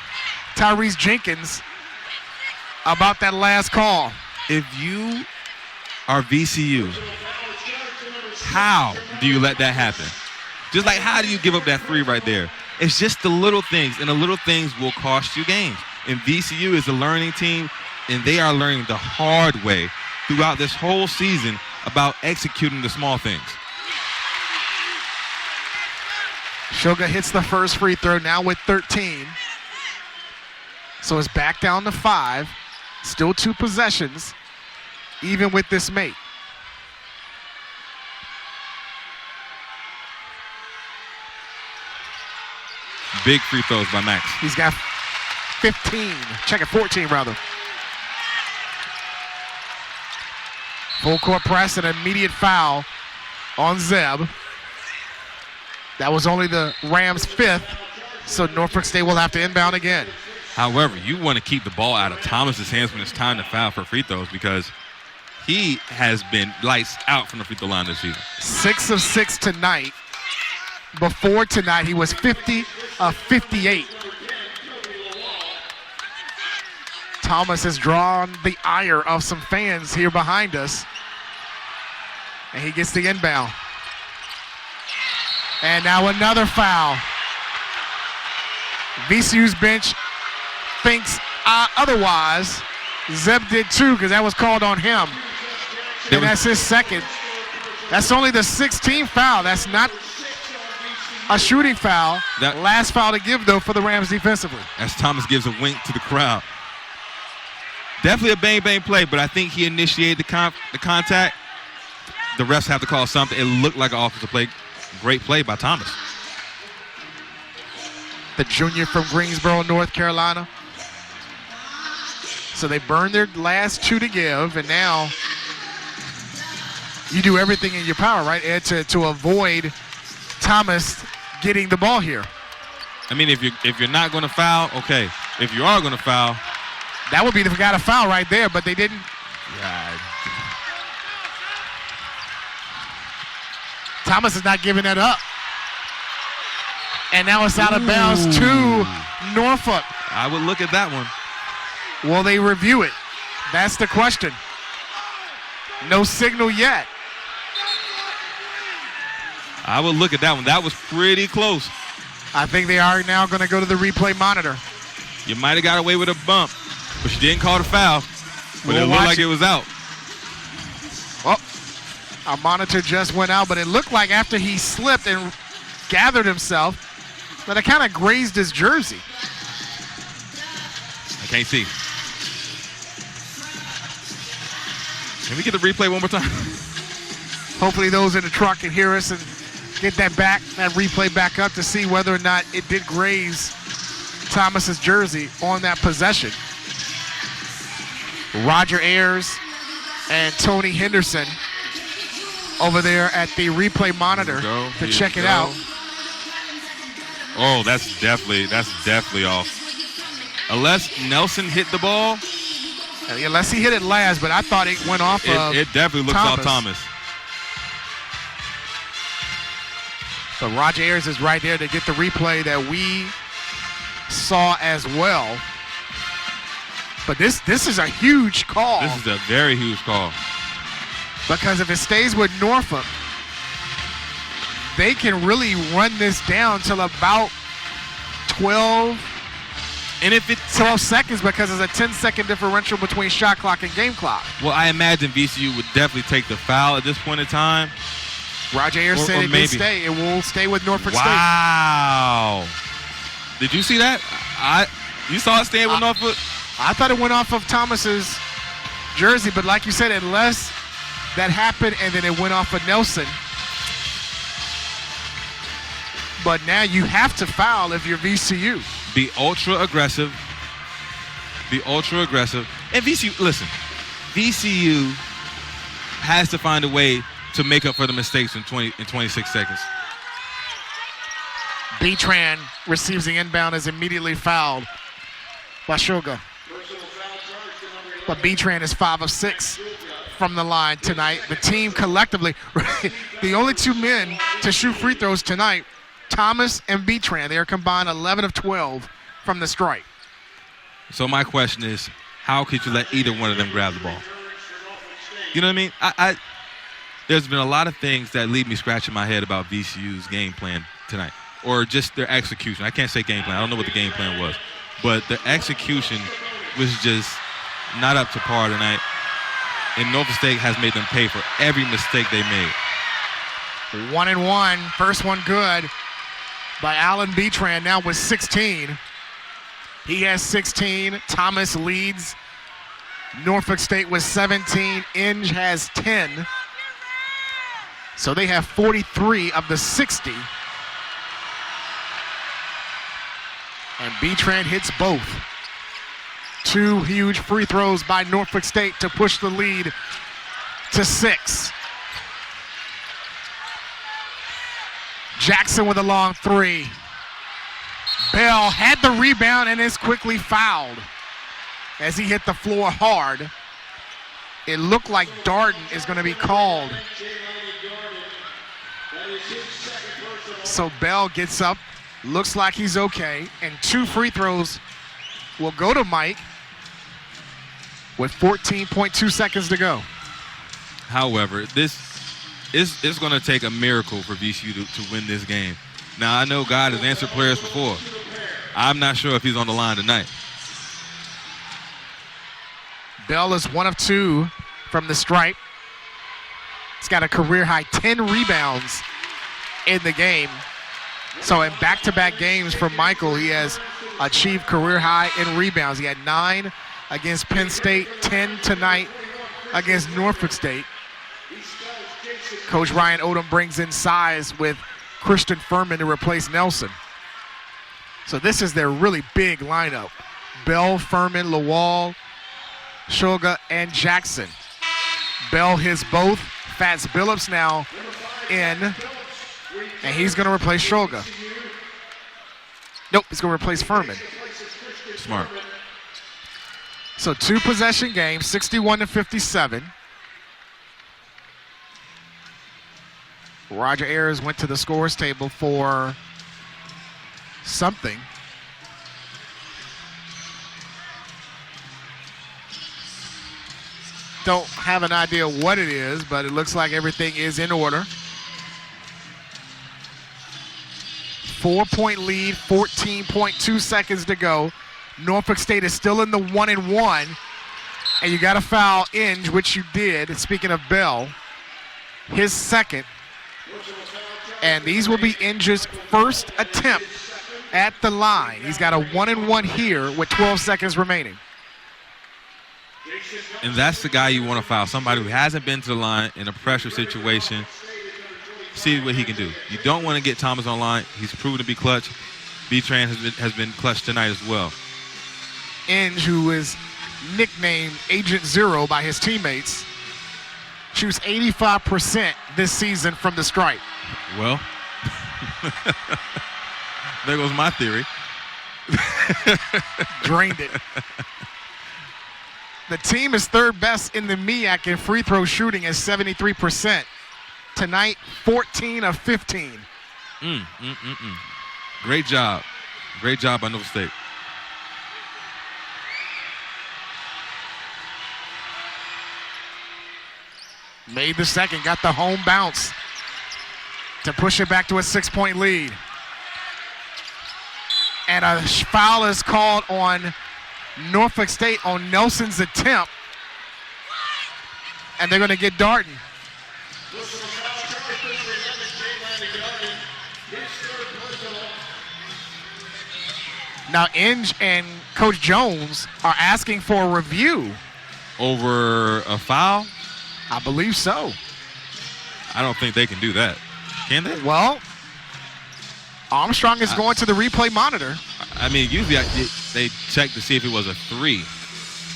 Tyrese Jenkins about that last call. If you are VCU, how do you let that happen? Just like, how do you give up that three right there? It's just the little things, and the little things will cost you games. And VCU is a learning team, and they are learning the hard way throughout this whole season about executing the small things. Shoga hits the first free throw now with 13. So it's back down to 5. Still 2 possessions, even with this mate. Big free throws by Max. He's got 15. Check it, 14 rather. Full court press and immediate foul on Zeb. That was only the Rams' 5th, so Norfolk State will have to inbound again. However, you want to keep the ball out of Thomas's hands when it's time to foul for free throws because he has been lights out from the free throw line this season. 6 of 6 tonight. Before tonight, he was 50 of 58. Thomas has drawn the ire of some fans here behind us. And he gets the inbound. And now another foul. VCU's bench thinks otherwise. Zeb did too because that was called on him. And that's his second. That's only the 16th foul. That's not a shooting foul. That last foul to give, though, for the Rams defensively. As Thomas gives a wink to the crowd. Definitely a bang-bang play, but I think he initiated the contact. The refs have to call something. It looked like an offensive play. Great play by Thomas. The junior from Greensboro, North Carolina. So they burned their last 2 to give, and now you do everything in your power, right, Ed, to avoid Thomas getting the ball here. I mean, if you're not going to foul, okay. If you are going to foul, that would be the guy to foul right there, but they didn't. Yeah. Thomas is not giving that up. And now it's out of bounds to Norfolk. I would look at that one. Will they review it? That's the question. No signal yet. I would look at that one. That was pretty close. I think they are now going to go to the replay monitor. You might have got away with a bump, but you didn't call the foul. But it looked like it was out. Well, our monitor just went out, but it looked like after he slipped and gathered himself, that it kind of grazed his jersey. I can't see. Can we get the replay one more time? Hopefully those in the truck can hear us and get that replay back up to see whether or not it did graze Thomas's jersey on that possession. Roger Ayers and Tony Henderson over there at the replay monitor to check it out. Oh, that's definitely off. Unless Nelson hit the ball. Unless he hit it last, but I thought it went off of It definitely looks off Thomas. So Roger Ayers is right there to get the replay that we saw as well. But this is a huge call. This is a very huge call. Because if it stays with Norfolk, they can really run this down till about 12 seconds because there's a 10-second differential between shot clock and game clock. Well, I imagine VCU would definitely take the foul at this point in time. Roger Ayers said it can stay. It will stay with Norfolk State. Wow. Did you see that? You saw it staying with Norfolk? I thought it went off of Thomas's jersey, but like you said, unless that happened and then it went off of Nelson. But now you have to foul if you're VCU. Be ultra aggressive. And VCU, listen, VCU has to find a way to make up for the mistakes in 26 seconds. Betran receives the inbound, is immediately fouled by Shoga. But Betran is 5 of 6 from the line tonight. The team collectively, the only two men to shoot free throws tonight, Thomas and Betran. They are combined 11 of 12 from the strike. So my question is, how could you let either one of them grab the ball? You know what I mean? There's been a lot of things that leave me scratching my head about VCU's game plan tonight, or just their execution. I can't say game plan. I don't know what the game plan was. But the execution was just not up to par tonight. And Norfolk State has made them pay for every mistake they made. 1-1. First one good by Alan Betran, now with 16. He has 16. Thomas leads Norfolk State with 17. Inge has 10. So they have 43 of the 60. And Betran hits both. 2 huge free throws by Norfolk State to push the lead to 6. Jackson with a long 3. Bell had the rebound and is quickly fouled as he hit the floor hard. It looked like Darden is going to be called. So Bell gets up, looks like he's okay, and 2 free throws will go to Mike with 14.2 seconds to go. However, this is going to take a miracle for VCU to win this game. Now, I know God has answered prayers before. I'm not sure if he's on the line tonight. Bell is 1 of 2 from the stripe. He's got a career-high 10 rebounds in the game. So in back-to-back games for Michael, he has achieved career-high in rebounds. He had 9 against Penn State, 10 tonight against Norfolk State. Coach Ryan Odom brings in size with Christian Furman to replace Nelson. So this is their really big lineup. Bell, Furman, Lawal, Shoga, and Jackson. Bell hits both. Fats Billups now in, and he's going to replace Shoga. Nope, he's going to replace Furman. Smart. So 2-possession game, 61-57. Roger Ayers went to the scores table for something. Don't have an idea what it is, but it looks like everything is in order. 4-point lead, 14.2 seconds to go. Norfolk State is still in the 1-1, and you got to foul Inge, which you did. Speaking of Bell, his second. And these will be Inge's first attempt at the line. He's got a 1-1 here with 12 seconds remaining. And that's the guy you want to foul, somebody who hasn't been to the line in a pressure situation. See what he can do. You don't want to get Thomas on line. He's proven to be clutch. B-Tran has been clutch tonight as well. Inge, who is nicknamed Agent Zero by his teammates, shoots 85% this season from the stripe. Well, there goes my theory. Drained it. The team is third best in the MEAC in free throw shooting at 73%. Tonight, 14 of 15. Great job. Great job by Norfolk State. Made the second, got the home bounce to push it back to a 6-point lead. And a foul is called on Norfolk State on Nelson's attempt. And they're going to get Darden. Now, Inge and Coach Jones are asking for a review. Over a foul? I believe so. I don't think they can do that. Can they? Well, Armstrong is going to the replay monitor. I mean, usually they check to see if it was a 3.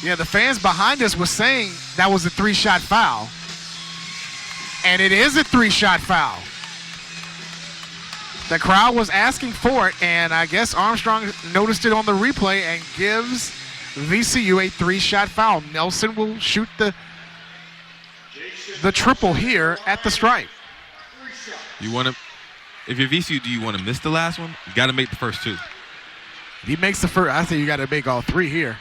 Yeah, the fans behind us were saying that was a 3-shot foul. And it is a 3-shot foul. The crowd was asking for it, and I guess Armstrong noticed it on the replay and gives VCU a 3-shot foul. Nelson will shoot the triple here at the stripe. You want to, if you're VCU, do you want to miss the last one? You got to make the first 2. If he makes the first, I think you got to make all 3 here.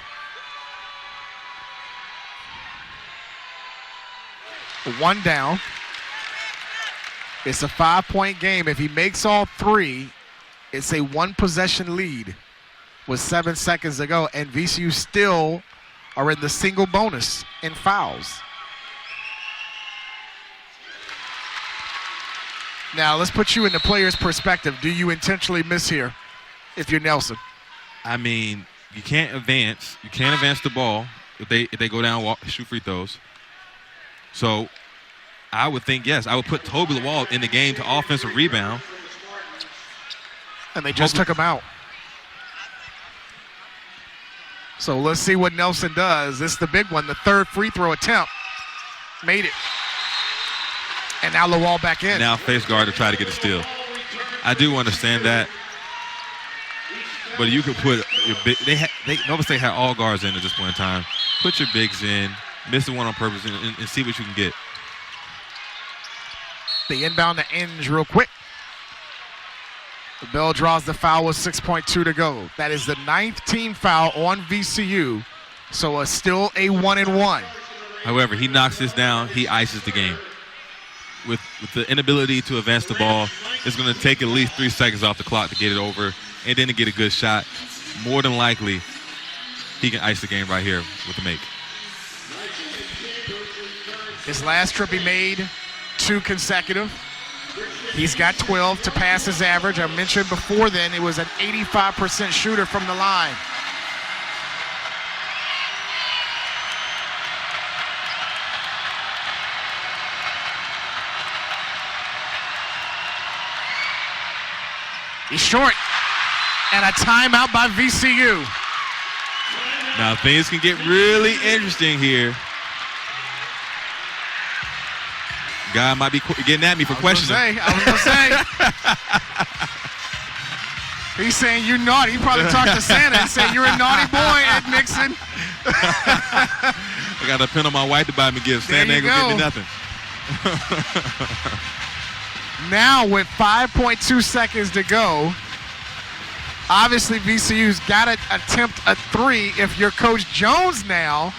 One down. It's a 5-point game. If he makes all 3, it's a 1-possession lead with 7 seconds to go, and VCU still are in the single bonus in fouls. Now, let's put you in the player's perspective. Do you intentionally miss here if you're Nelson? I mean, you can't advance. You can't advance the ball if they go down, shoot free throws. So I would think, yes, I would put Toby Lawal in the game to offensive rebound. And they just took him out. So let's see what Nelson does. This is the big one, the third free throw attempt. Made it. And now Lawal back in. Now face guard to try to get a steal. I do understand that. But you could put your big, Nova State had all guards in at this point in time. Put your bigs in, miss the one on purpose, and see what you can get. The inbound to Inge real quick. The bell draws the foul with 6.2 to go. That is the 9th team foul on VCU. So still a 1-and-1. However, he knocks this down, he ices the game. With the inability to advance the ball, it's going to take at least 3 seconds off the clock to get it over and then to get a good shot. More than likely, he can ice the game right here with the make. His last trip he made 2 consecutive. He's got 12 to pass his average. I mentioned before then it was an 85% shooter from the line. He's short. And a timeout by VCU. Now things can get really interesting here. Guy might be getting at me for questioning. I was going to say. He's saying you're naughty. He probably talked to Santa and said, you're a naughty boy, Ed Nixon. I got a pen on my wife to buy me gifts. Santa ain't going to give me nothing. Now with 5.2 seconds to go, obviously VCU's got to attempt a 3. If you're Coach Jones now,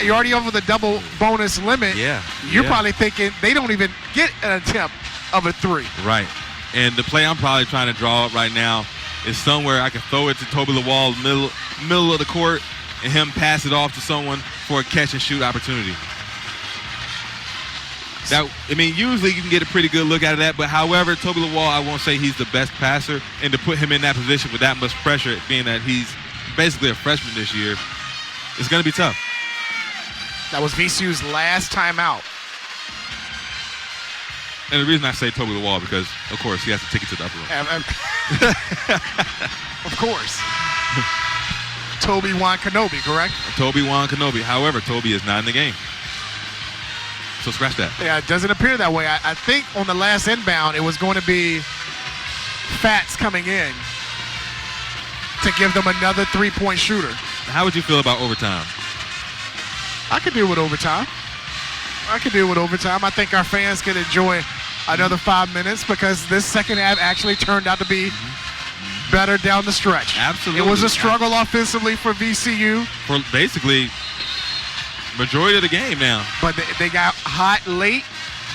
you're already over the double bonus limit. Yeah. You're probably thinking they don't even get an attempt of a 3. Right. And the play I'm probably trying to draw up right now is somewhere I can throw it to Toby Lawal, middle of the court, and him pass it off to someone for a catch and shoot opportunity. Usually you can get a pretty good look at that, but however, Toby Lawal, I won't say he's the best passer, and to put him in that position with that much pressure, being that he's basically a freshman this year, it's going to be tough. That was VCU's last timeout. And the reason I say Toby the Wall because, of course, he has to take it to the upper room. Of course. Toby Wan Kenobi, correct? Toby Wan Kenobi. However, Toby is not in the game. So scratch that. Yeah, it doesn't appear that way. I think on the last inbound, it was going to be Fats coming in to give them another three-point shooter. How would you feel about overtime? I could deal with overtime. I think our fans can enjoy another 5 minutes because this second half actually turned out to be better down the stretch. Absolutely. It was a struggle offensively for VCU. For basically majority of the game now. But they got hot late.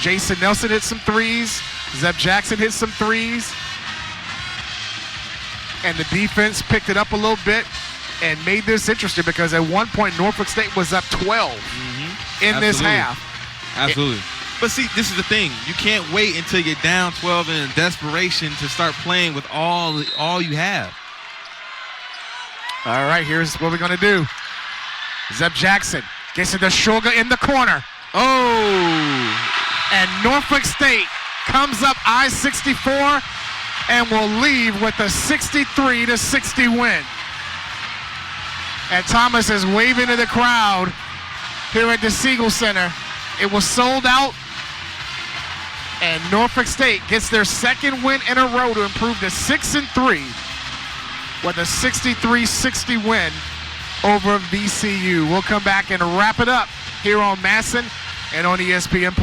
Jason Nelson hit some threes. Zeb Jackson hit some threes. And the defense picked it up a little bit and made this interesting because at one point Norfolk State was up 12 in this half. Absolutely. But see, this is the thing. You can't wait until you're down 12 and in desperation to start playing with all you have. All right, here's what we're going to do. Zeb Jackson gets into Sugar in the corner. Oh! And Norfolk State comes up I-64 and will leave with a 63-60 win. And Thomas is waving to the crowd here at the Siegel Center. It was sold out, and Norfolk State gets their second win in a row to improve to 6-3 with a 63-60 win over VCU. We'll come back and wrap it up here on Masson and on ESPN+.